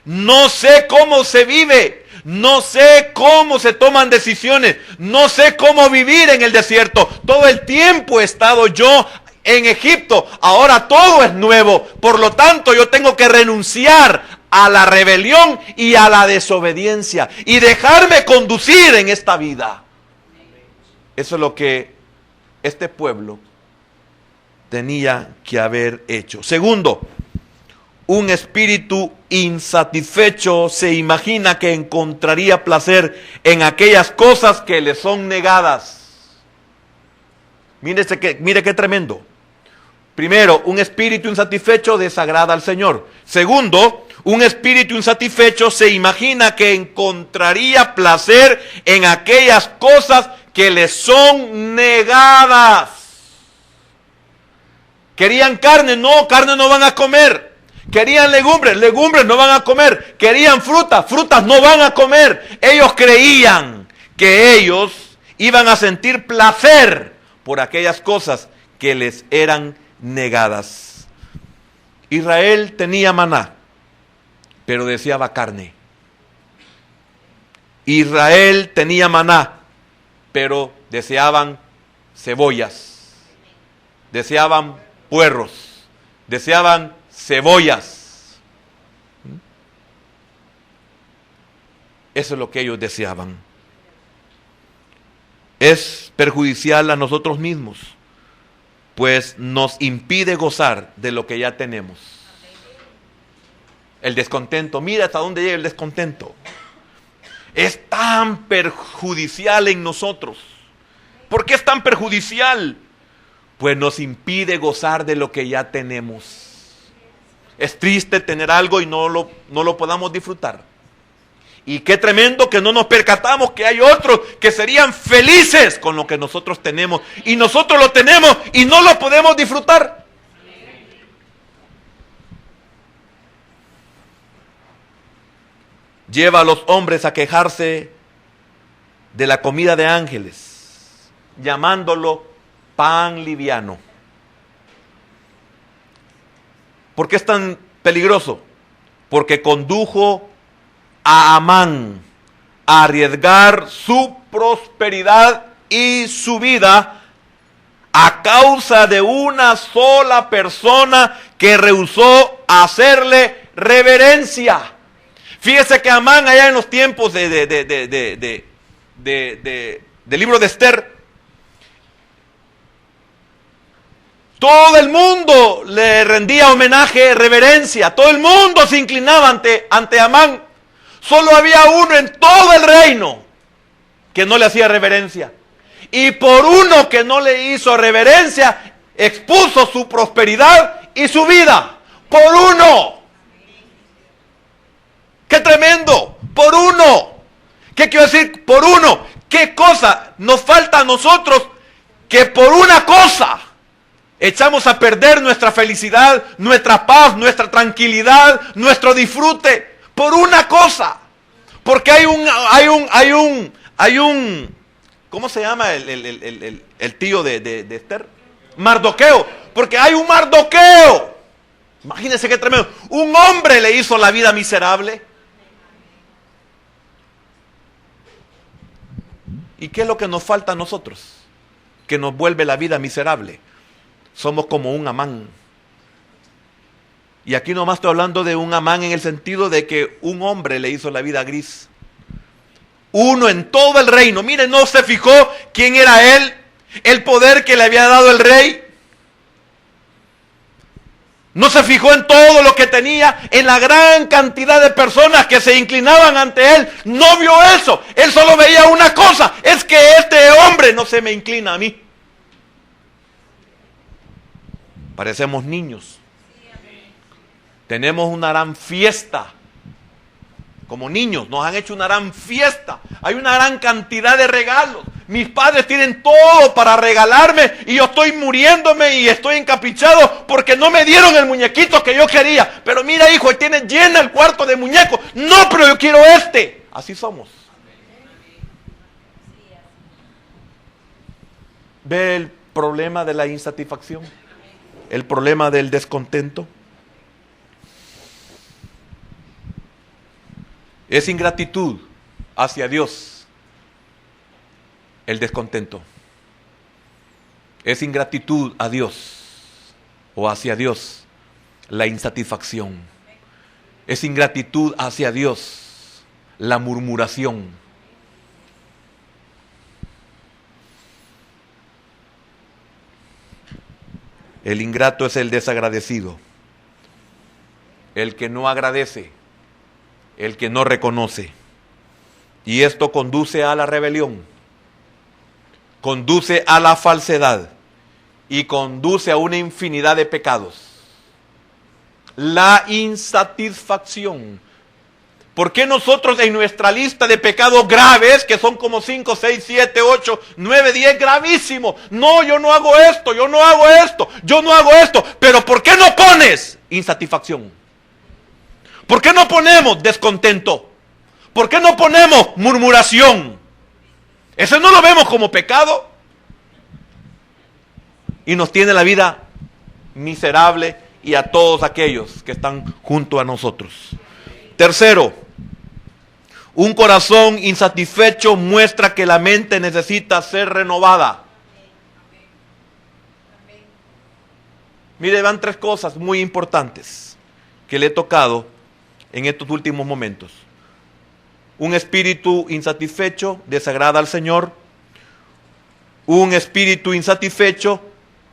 No sé cómo se vive. No sé cómo se toman decisiones. No sé cómo vivir en el desierto. Todo el tiempo he estado yo en Egipto. Ahora todo es nuevo. Por lo tanto, yo tengo que renunciar a la rebelión y a la desobediencia y dejarme conducir en esta vida. Eso es lo que este pueblo tenía que haber hecho. Segundo, un espíritu insatisfecho se imagina que encontraría placer en aquellas cosas que le son negadas. Mire qué tremendo. Primero, un espíritu insatisfecho desagrada al Señor. Segundo, un espíritu insatisfecho se imagina que encontraría placer en aquellas cosas que le son negadas. Querían carne no van a comer. Querían legumbres no van a comer. Querían frutas no van a comer. Ellos creían que ellos iban a sentir placer por aquellas cosas que les eran negadas. Israel tenía maná, pero deseaba carne. Israel tenía maná, pero deseaban cebollas, deseaban puerros, deseaban cebollas. Eso es lo que ellos deseaban. Es perjudicial a nosotros mismos, pues nos impide gozar de lo que ya tenemos. El descontento, mira hasta dónde llega el descontento. Es tan perjudicial en nosotros. ¿Por qué es tan perjudicial? Pues nos impide gozar de lo que ya tenemos. Es triste tener algo y no lo podamos disfrutar. Y qué tremendo que no nos percatamos que hay otros que serían felices con lo que nosotros tenemos. Y nosotros lo tenemos y no lo podemos disfrutar. Lleva a los hombres a quejarse de la comida de ángeles, llamándolo pan liviano. ¿Por qué es tan peligroso? Porque condujo a Amán a arriesgar su prosperidad y su vida a causa de una sola persona que rehusó hacerle reverencia. Fíjese que Amán allá en los tiempos de del libro de Esther, todo el mundo le rendía homenaje, reverencia. Todo el mundo se inclinaba ante Amán. Solo había uno en todo el reino que no le hacía reverencia. Y por uno que no le hizo reverencia, expuso su prosperidad y su vida. Por uno. ¡Qué tremendo! Por uno. ¿Qué quiero decir? Por uno. ¿Qué cosa nos falta a nosotros? Que por una cosa echamos a perder nuestra felicidad, nuestra paz, nuestra tranquilidad, nuestro disfrute. Por una cosa. Porque hay un ¿cómo se llama el tío de Esther? Mardoqueo. Porque hay un Mardoqueo. Imagínense qué tremendo. Un hombre le hizo la vida miserable. ¿Y qué es lo que nos falta a nosotros? Que nos vuelve la vida miserable. Somos como un Amán. Y aquí nomás estoy hablando de un Amán en el sentido de que un hombre le hizo la vida gris. Uno en todo el reino. Mire, no se fijó quién era él, el poder que le había dado el rey. No se fijó en todo lo que tenía, en la gran cantidad de personas que se inclinaban ante él. No vio eso. Él solo veía una cosa. Es que este hombre no se me inclina a mí. Parecemos niños. Tenemos una gran fiesta. Como niños nos han hecho una gran fiesta. Hay una gran cantidad de regalos. Mis padres tienen todo para regalarme y yo estoy muriéndome y estoy encaprichado porque no me dieron el muñequito que yo quería. Pero mira, hijo, tiene llena el cuarto de muñecos. No, pero yo quiero este. Así somos. ¿Ve el problema de la insatisfacción? El problema del descontento. Es ingratitud hacia Dios el descontento. Es ingratitud a Dios o hacia Dios la insatisfacción. Es ingratitud hacia Dios la murmuración. El ingrato es el desagradecido, el que no agradece, el que no reconoce. Y esto conduce a la rebelión, conduce a la falsedad y conduce a una infinidad de pecados. La insatisfacción. ¿Por qué nosotros en nuestra lista de pecados graves, que son como 5, 6, 7, 8, 9, 10, gravísimos? No, yo no hago esto, yo no hago esto, yo no hago esto. Pero ¿por qué no pones insatisfacción? ¿Por qué no ponemos descontento? ¿Por qué no ponemos murmuración? Eso no lo vemos como pecado. Y nos tiene la vida miserable y a todos aquellos que están junto a nosotros. Tercero, un corazón insatisfecho muestra que la mente necesita ser renovada. Mire, van tres cosas muy importantes que le he tocado en estos últimos momentos. Un espíritu insatisfecho desagrada al Señor. Un espíritu insatisfecho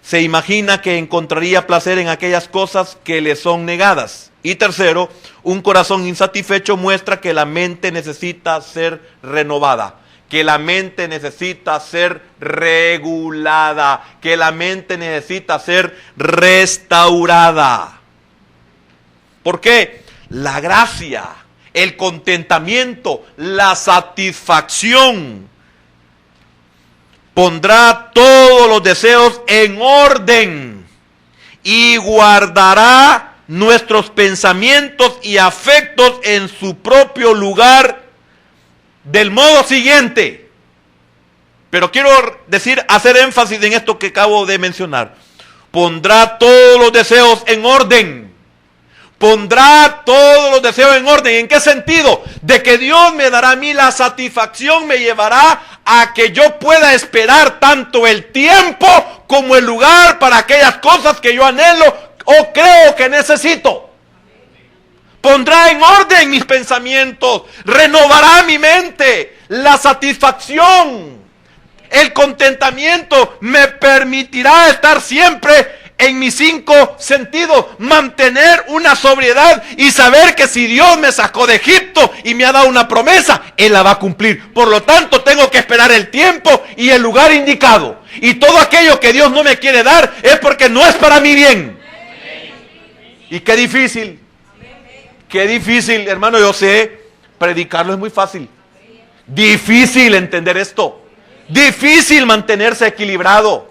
se imagina que encontraría placer en aquellas cosas que le son negadas. Y tercero, un corazón insatisfecho muestra que la mente necesita ser renovada, que la mente necesita ser regulada, que la mente necesita ser restaurada. ¿Por qué? La gracia, el contentamiento, la satisfacción pondrá todos los deseos en orden y guardará nuestros pensamientos y afectos en su propio lugar del modo siguiente. Pero quiero hacer énfasis en esto que acabo de mencionar. Pondrá todos los deseos en orden. Pondrá todos los deseos en orden. ¿En qué sentido? De que Dios me dará a mí la satisfacción, me llevará a que yo pueda esperar tanto el tiempo como el lugar para aquellas cosas que yo anhelo o creo que necesito. Pondrá en orden mis pensamientos, renovará mi mente. La satisfacción El contentamiento me permitirá estar siempre en mis 5 sentidos, mantener una sobriedad y saber que si Dios me sacó de Egipto y me ha dado una promesa, Él la va a cumplir. Por lo tanto, tengo que esperar el tiempo y el lugar indicado. Y todo aquello que Dios no me quiere dar es porque no es para mi bien. Y qué difícil, hermano, yo sé, predicarlo es muy fácil. Difícil entender esto. Difícil mantenerse equilibrado.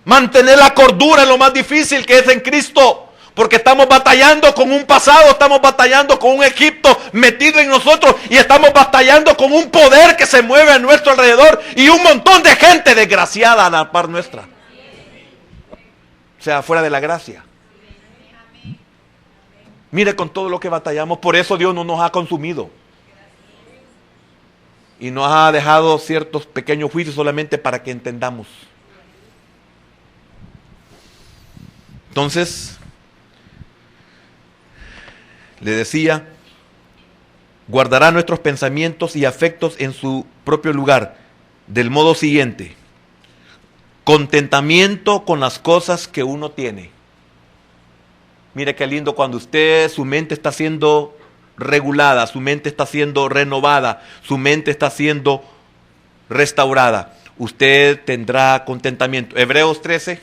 Mantener la cordura es lo más difícil que es en Cristo. Porque estamos batallando con un pasado, estamos batallando con un Egipto metido en nosotros y estamos batallando con un poder que se mueve a nuestro alrededor y un montón de gente desgraciada a la par nuestra. O sea, fuera de la gracia. Mire con todo lo que batallamos, por eso Dios no nos ha consumido. Y nos ha dejado ciertos pequeños juicios solamente para que entendamos. Entonces, le decía, guardará nuestros pensamientos y afectos en su propio lugar, del modo siguiente: contentamiento con las cosas que uno tiene. Mire qué lindo cuando su mente está siendo regulada, su mente está siendo renovada, su mente está siendo restaurada. Usted tendrá contentamiento. Hebreos 13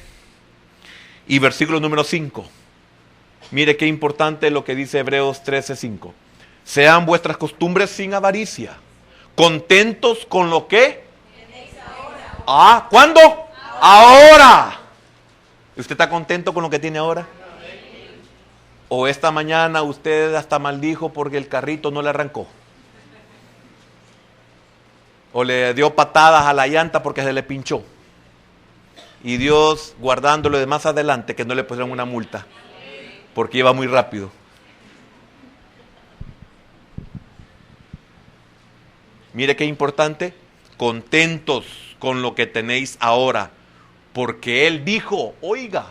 y versículo número 5. Mire qué importante lo que dice Hebreos 13:5. Sean vuestras costumbres sin avaricia, contentos con lo que tenéis ahora. ¿Cuándo? Ahora. ¿Usted está contento con lo que tiene ahora? O esta mañana usted hasta maldijo porque el carrito no le arrancó. O le dio patadas a la llanta porque se le pinchó. Y Dios guardándolo de más adelante que no le pusieron una multa. Porque iba muy rápido. Mire qué importante. Contentos con lo que tenéis ahora. Porque Él dijo, oiga.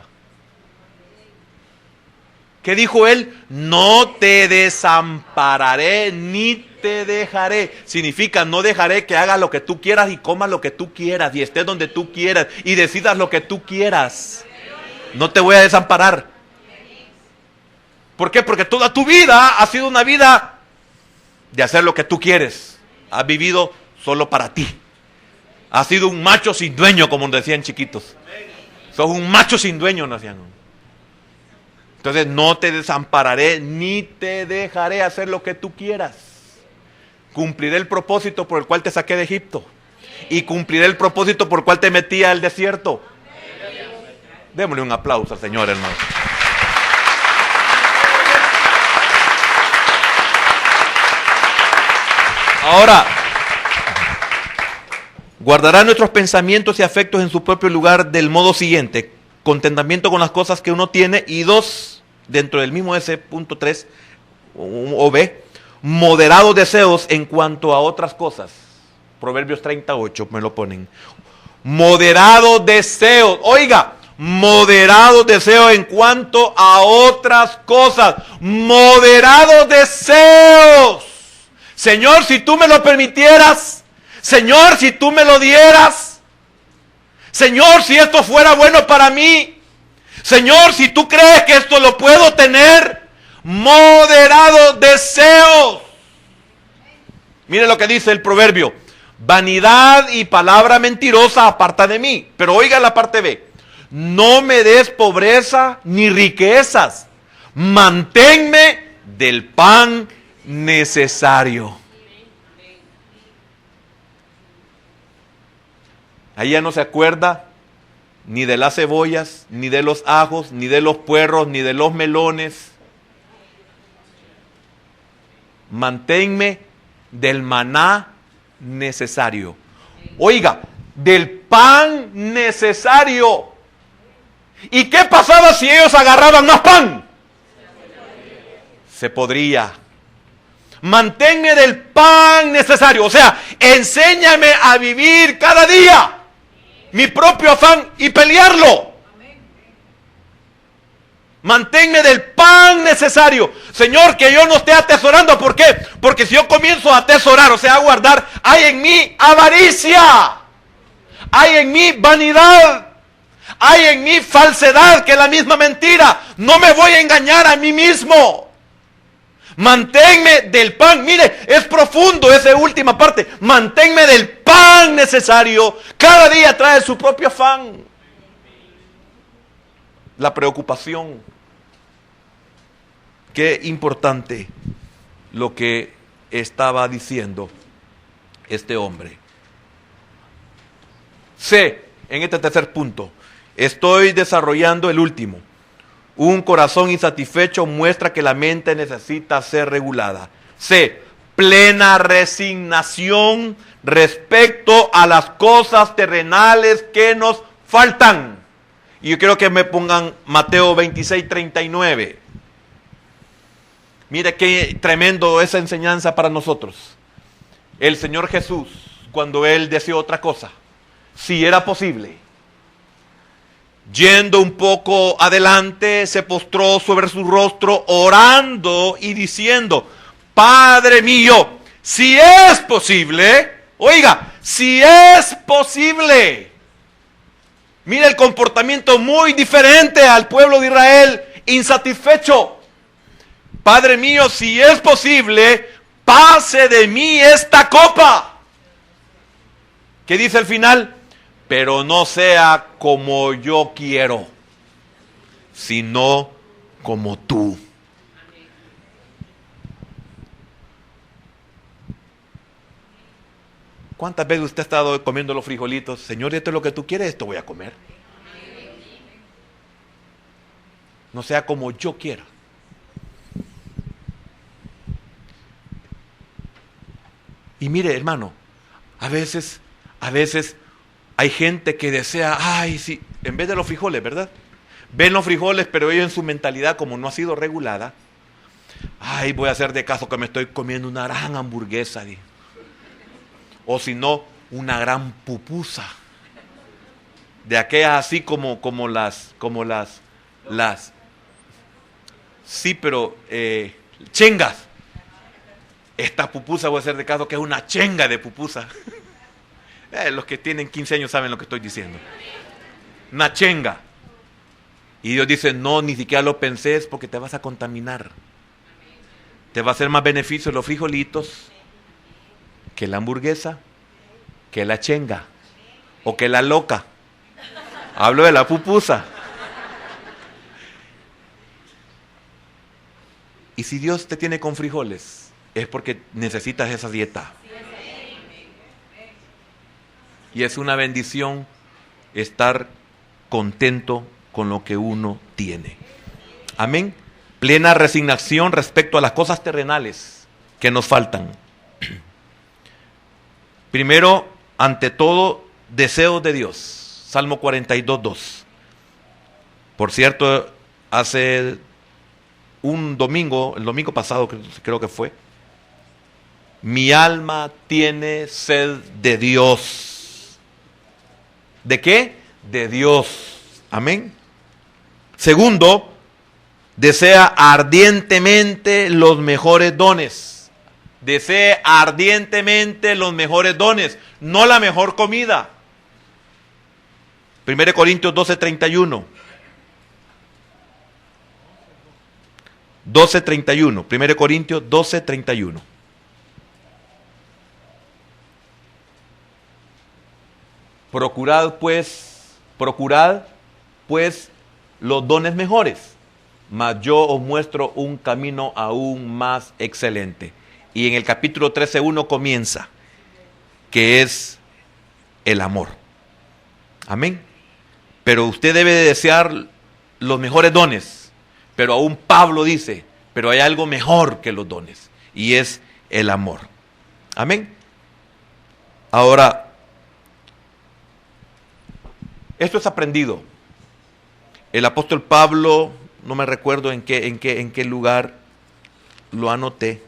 ¿Qué dijo Él? No te desampararé ni te dejaré. Significa no dejaré que hagas lo que tú quieras y comas lo que tú quieras y estés donde tú quieras y decidas lo que tú quieras. No te voy a desamparar. ¿Por qué? Porque toda tu vida ha sido una vida de hacer lo que tú quieres. Has vivido solo para ti. Has sido un macho sin dueño, como decían chiquitos. Sos un macho sin dueño, nacían. Entonces no te desampararé ni te dejaré hacer lo que tú quieras. Cumpliré el propósito por el cual te saqué de Egipto. Y cumpliré el propósito por el cual te metí al desierto. Démosle un aplauso al Señor, hermano. Ahora, guardará nuestros pensamientos y afectos en su propio lugar del modo siguiente: contentamiento con las cosas que uno tiene. Y 2, dentro del mismo ese punto 3 o B, moderados deseos en cuanto a otras cosas. Proverbios 38 me lo ponen. Moderados deseos, oiga, moderados deseos en cuanto a otras cosas. Moderados deseos. Señor, si tú me lo permitieras, Señor, si tú me lo dieras, Señor, si esto fuera bueno para mí, Señor, si tú crees que esto lo puedo tener, moderados deseos. Mire lo que dice el proverbio: vanidad y palabra mentirosa aparta de mí. Pero oiga la parte B: no me des pobreza ni riquezas, manténme del pan necesario. Ahí ya no se acuerda ni de las cebollas, ni de los ajos, ni de los puerros, ni de los melones. Manténme del maná necesario. Oiga, del pan necesario. ¿Y qué pasaba si ellos agarraban más pan? Se podría. Manténme del pan necesario. O sea, enséñame a vivir cada día mi propio afán y pelearlo. Manténme del pan necesario. Señor, que yo no esté atesorando. ¿Por qué? Porque si yo comienzo a atesorar, o sea, a guardar, hay en mí avaricia. hay en mí vanidad, hay en mí falsedad, que es la misma mentira. No me voy a engañar a mí mismo. Manténme del pan. Mire, es profundo esa última parte. Manténme del pan necesario. Cada día trae su propio afán. La preocupación. Qué importante lo que estaba diciendo este hombre. C, en este tercer punto, estoy desarrollando el último. Un corazón insatisfecho muestra que la mente necesita ser regulada. C, plena resignación respecto a las cosas terrenales que nos faltan. Y yo quiero que me pongan Mateo 26:39. Mire qué tremendo esa enseñanza para nosotros. El Señor Jesús, cuando Él decía otra cosa, si era posible, yendo un poco adelante, se postró sobre su rostro, orando y diciendo: Padre mío, si es posible, oiga, si es posible. Mira el comportamiento muy diferente al pueblo de Israel, insatisfecho. Padre mío, si es posible, pase de mí esta copa. ¿Qué dice al final? Pero no sea como yo quiero, sino como tú. ¿Cuántas veces usted ha estado comiendo los frijolitos? Señor, esto es lo que tú quieres, esto voy a comer. No sea como yo quiera. Y mire, hermano, a veces hay gente que desea, ay, sí, en vez de los frijoles, ¿verdad? Ven los frijoles, pero ellos en su mentalidad, como no ha sido regulada, ay, voy a hacer de caso que me estoy comiendo una gran hamburguesa, o si no, una gran pupusa, de aquellas así como las, sí, pero chengas. Esta pupusa voy a hacer de caso que es una chenga de pupusa. Los que tienen 15 años saben lo que estoy diciendo. Una chenga. Y Dios dice, no, ni siquiera lo penses porque te vas a contaminar. Te va a hacer más beneficio los frijolitos que la hamburguesa, que la chenga o que la loca. Hablo de la pupusa. Y si Dios te tiene con frijoles, es porque necesitas esa dieta. Y es una bendición estar contento con lo que uno tiene. Amén. Plena resignación respecto a las cosas terrenales que nos faltan. Primero, ante todo, deseos de Dios. Salmo 42:2. Por cierto, hace un domingo, el domingo pasado creo que fue, mi alma tiene sed de Dios. ¿De qué? De Dios. Amén. Segundo, desea ardientemente los mejores dones. Desea ardientemente los mejores dones, no la mejor comida. 1 Corintios 12:31. 12:31. 1 Corintios 12:31. Procurad pues los dones mejores, mas yo os muestro un camino aún más excelente. Y en el capítulo 13:1 comienza, que es el amor. Amén. Pero usted debe de desear los mejores dones, pero aún Pablo dice, pero hay algo mejor que los dones, y es el amor. Amén. Ahora, esto es aprendido. El apóstol Pablo, no me recuerdo en qué lugar lo anoté.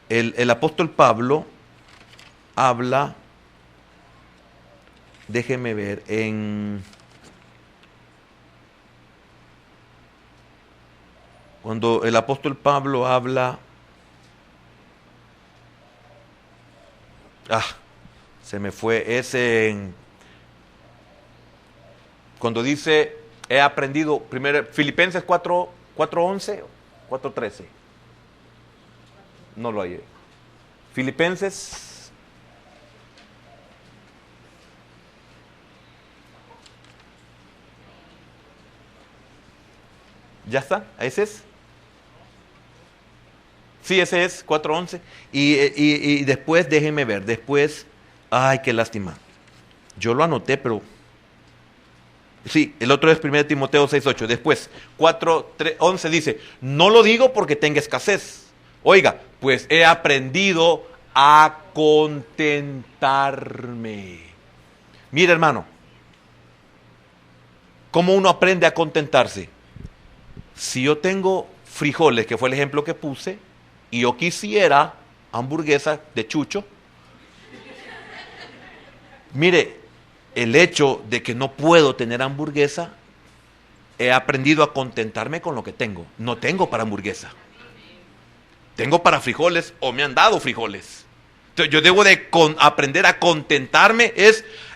El apóstol Pablo habla, déjeme ver, cuando el apóstol Pablo habla, se me fue, es en Cuando dice, he aprendido, primero, Filipenses 4:11 o 4:13. No lo hay. Filipenses. ¿Ya está? ¿Ese es? Sí, ese es, 4:11. Y después, déjenme ver, después, ay, qué lástima. Yo lo anoté, pero... Sí, el otro es 1 Timoteo 6:8. Después, 4:11 dice, no lo digo porque tenga escasez. Oiga, pues he aprendido a contentarme. Mira, hermano, ¿cómo uno aprende a contentarse? Si yo tengo frijoles, que fue el ejemplo que puse, y yo quisiera hamburguesa de chucho, mire, el hecho de que no puedo tener hamburguesa, he aprendido a contentarme con lo que tengo. No tengo para hamburguesa. Tengo para frijoles o me han dado frijoles. Entonces yo debo de aprender a contentarme.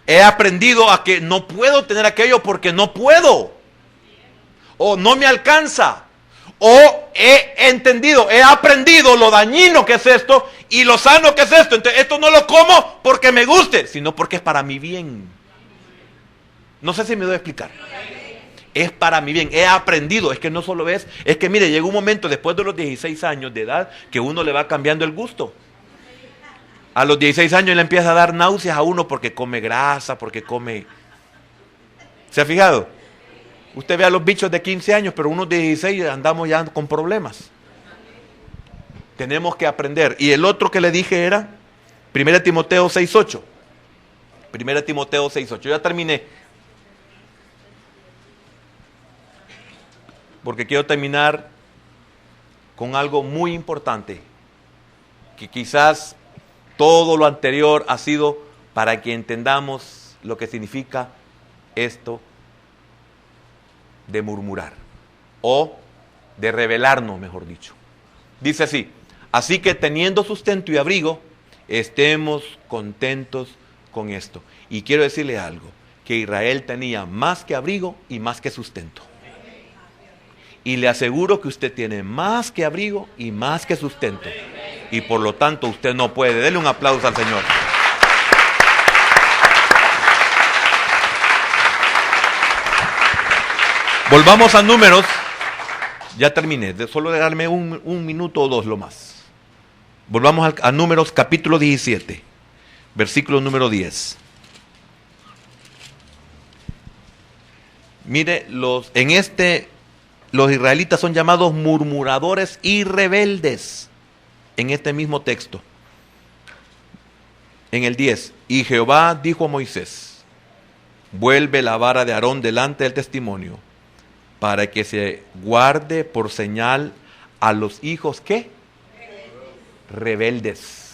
He aprendido a que no puedo tener aquello porque no puedo. O no me alcanza. O he entendido, he aprendido lo dañino que es esto y lo sano que es esto. Entonces esto no lo como porque me guste, sino porque es para mi bien. No sé si me doy a explicar. Es para mi bien, he aprendido. Es que no solo es que mire, llega un momento después de los 16 años de edad que uno le va cambiando el gusto. A los 16 años le empieza a dar náuseas a uno porque come grasa, porque come... ¿Se ha fijado? Usted ve a los bichos de 15 años, pero unos de 16 andamos ya con problemas. Tenemos que aprender. Y el otro que le dije era 1 Timoteo 6:8. 1 Timoteo 6:8. Ya terminé. Porque quiero terminar con algo muy importante. Que quizás todo lo anterior ha sido para que entendamos lo que significa esto de murmurar o de rebelarnos, mejor dicho. Dice así: así que teniendo sustento y abrigo, estemos contentos con esto. Y quiero decirle algo, que Israel tenía más que abrigo y más que sustento. Y le aseguro que usted tiene más que abrigo y más que sustento. Y por lo tanto usted no puede. Dele un aplauso al Señor. Volvamos a Números. Ya terminé. Solo de darme un minuto o dos lo más. Volvamos a Números capítulo 17. Versículo número 10. Mire, los israelitas son llamados murmuradores y rebeldes en este mismo texto. En el 10, y Jehová dijo a Moisés: vuelve la vara de Aarón delante del testimonio, para que se guarde por señal a los hijos, ¿qué? Rebeldes.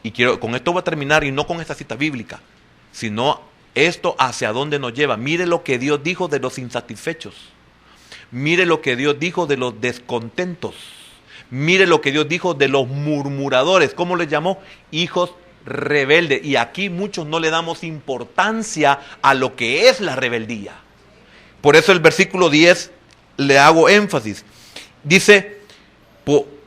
Y con esto voy a terminar, y no con esta cita bíblica, sino esto hacia dónde nos lleva. Mire lo que Dios dijo de los insatisfechos. Mire lo que Dios dijo de los descontentos. Mire lo que Dios dijo de los murmuradores. ¿Cómo les llamó? Hijos rebeldes. Y aquí muchos no le damos importancia a lo que es la rebeldía. Por eso el versículo 10 le hago énfasis. Dice,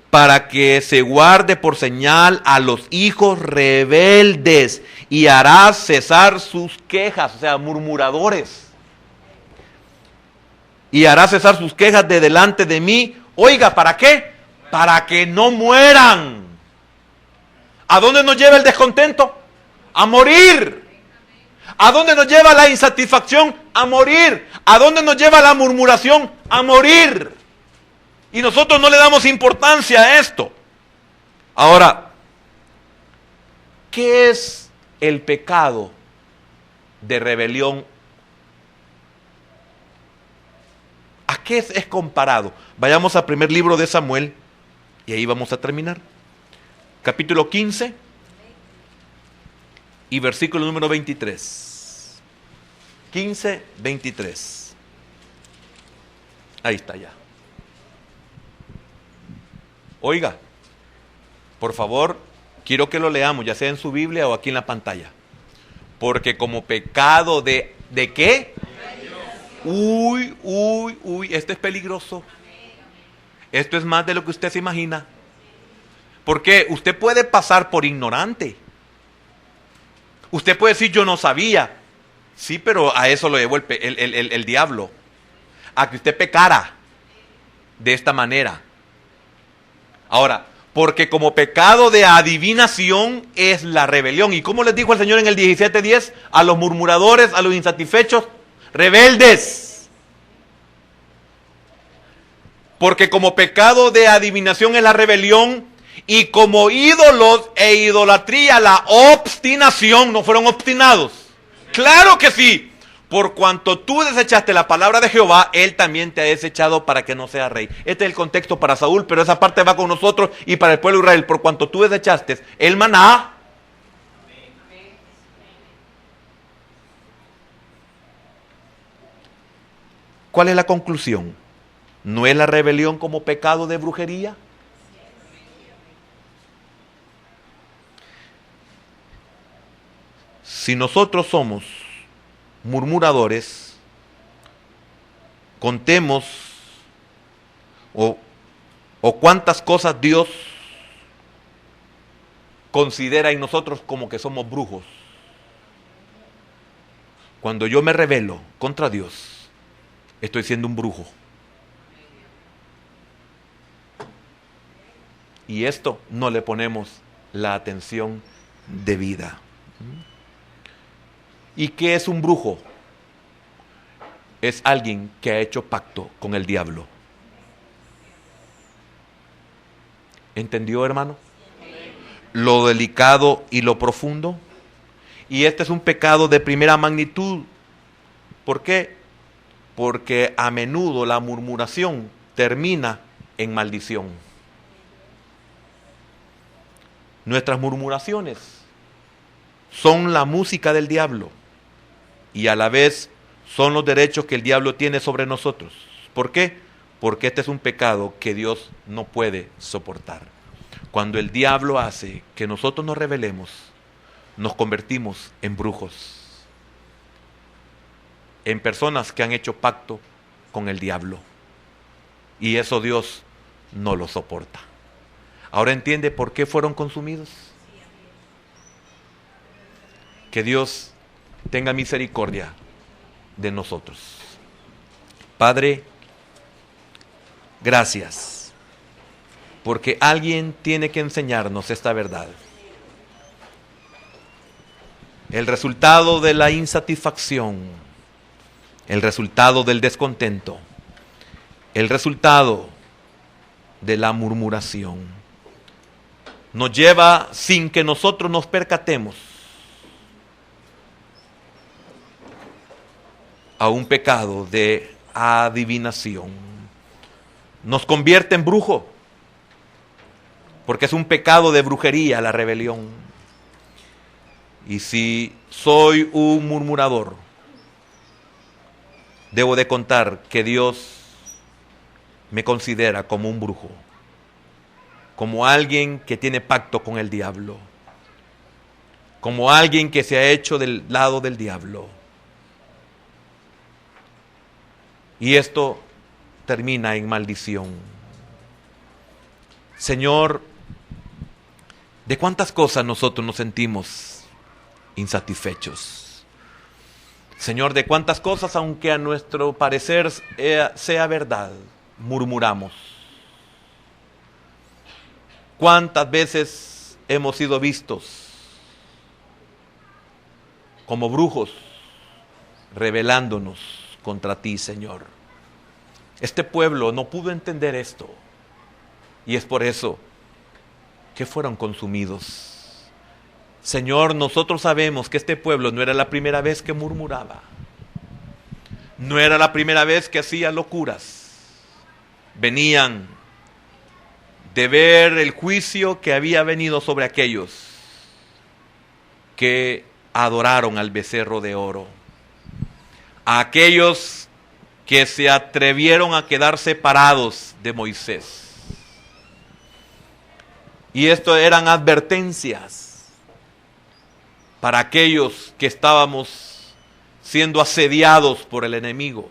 para que se guarde por señal a los hijos rebeldes y hará cesar sus quejas, o sea, murmuradores. Y hará cesar sus quejas de delante de mí. Oiga, ¿para qué? Para que no mueran. ¿A dónde nos lleva el descontento? A morir. ¿A dónde nos lleva la insatisfacción? A morir. ¿A dónde nos lleva la murmuración? A morir. Y nosotros no le damos importancia a esto. Ahora, ¿qué es el pecado de rebelión? ¿A qué es comparado? Vayamos al primer libro de Samuel y ahí vamos a terminar. Capítulo 15 y versículo número 23. 15, 23. Ahí está ya. Oiga, por favor, quiero que lo leamos, ya sea en su Biblia o aquí en la pantalla. Porque como pecado ¿de qué? Esto es peligroso. Esto es más de lo que usted se imagina. Porque usted puede pasar por ignorante. Usted puede decir, yo no sabía. Sí, pero a eso lo llevó el diablo. A que usted pecara de esta manera. Ahora, porque como pecado de adivinación es la rebelión. ¿Y cómo les dijo el Señor en el 17:10? A los murmuradores, a los insatisfechos, rebeldes. Porque como pecado de adivinación es la rebelión, y como ídolos e idolatría la obstinación. ¿No fueron obstinados? Claro que sí. Por cuanto tú desechaste la palabra de Jehová, Él también te ha desechado para que no seas rey. Este es el contexto para Saúl, pero esa parte va con nosotros y para el pueblo de Israel. Por cuanto tú desechaste el maná, ¿cuál es la conclusión? ¿No es la rebelión como pecado de brujería? Si nosotros somos murmuradores, contemos o cuántas cosas Dios considera en nosotros como que somos brujos. Cuando yo me rebelo contra Dios, estoy siendo un brujo. Y esto no le ponemos la atención debida. ¿Y qué es un brujo? Es alguien que ha hecho pacto con el diablo. ¿Entendió, hermano? Lo delicado y lo profundo. Y este es un pecado de primera magnitud. ¿Por qué? Porque a menudo la murmuración termina en maldición. Nuestras murmuraciones son la música del diablo y a la vez son los derechos que el diablo tiene sobre nosotros. ¿Por qué? Porque este es un pecado que Dios no puede soportar. Cuando el diablo hace que nosotros nos rebelemos, nos convertimos en brujos, en personas que han hecho pacto con el diablo. Y eso Dios no lo soporta. ¿Ahora entiende por qué fueron consumidos? Que Dios tenga misericordia de nosotros. Padre, gracias, porque alguien tiene que enseñarnos esta verdad. El resultado de la insatisfacción, el resultado del descontento, el resultado de la murmuración, nos lleva sin que nosotros nos percatemos a un pecado de adivinación. Nos convierte en brujo, porque es un pecado de brujería la rebelión. Y si soy un murmurador, debo de contar que Dios me considera como un brujo, como alguien que tiene pacto con el diablo, como alguien que se ha hecho del lado del diablo. Y esto termina en maldición. Señor, ¿de cuántas cosas nosotros nos sentimos insatisfechos? Señor, ¿de cuántas cosas, aunque a nuestro parecer sea verdad, murmuramos? ¿Cuántas veces hemos sido vistos como brujos rebelándonos contra ti, Señor? Este pueblo no pudo entender esto y es por eso que fueron consumidos. Señor, nosotros sabemos que este pueblo no era la primera vez que murmuraba, no era la primera vez que hacía locuras. Venían de ver el juicio que había venido sobre aquellos que adoraron al becerro de oro, a aquellos que se atrevieron a quedar separados de Moisés. Y esto eran advertencias para aquellos que estábamos siendo asediados por el enemigo,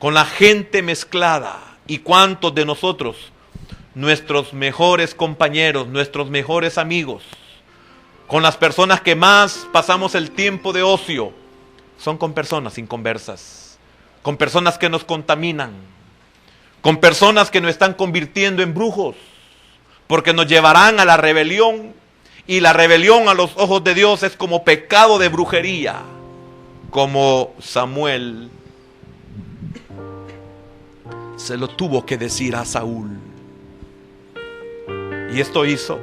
con la gente mezclada. ¿Y cuántos de nosotros, nuestros mejores compañeros, nuestros mejores amigos, con las personas que más pasamos el tiempo de ocio, son con personas inconversas, con personas que nos contaminan, con personas que nos están convirtiendo en brujos, porque nos llevarán a la rebelión, y la rebelión a los ojos de Dios es como pecado de brujería, como Samuel se lo tuvo que decir a Saúl. Y esto hizo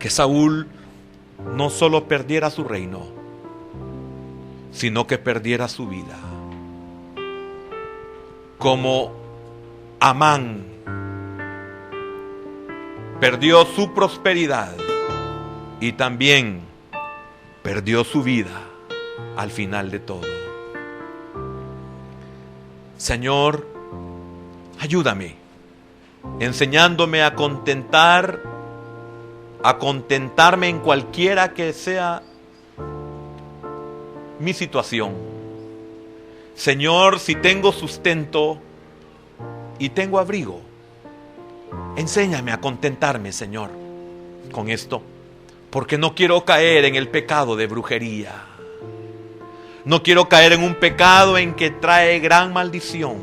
que Saúl no solo perdiera su reino, sino que perdiera su vida. Como Amán perdió su prosperidad y también perdió su vida al final de todo. Señor, ayúdame, enseñándome a contentarme en cualquiera que sea mi situación. Señor, si tengo sustento y tengo abrigo, enséñame a contentarme, Señor, con esto, porque no quiero caer en el pecado de brujería. No quiero caer en un pecado en que trae gran maldición.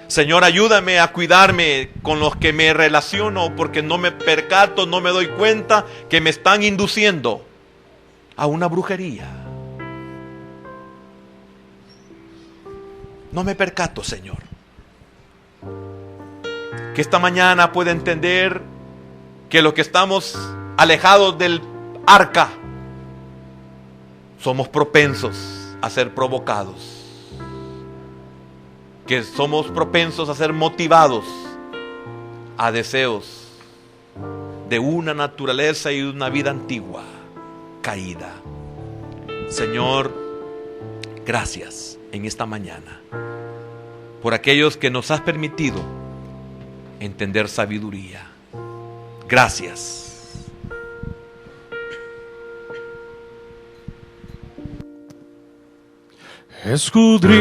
Señor, ayúdame a cuidarme con los que me relaciono, porque no me percato, no me doy cuenta que me están induciendo a una brujería. No me percato, Señor. Que esta mañana pueda entender que los que estamos alejados del arca somos propensos a ser provocados, que somos propensos a ser motivados a deseos de una naturaleza y una vida antigua, caída. Señor, gracias en esta mañana por aquellos que nos has permitido entender sabiduría. Gracias. Escudriña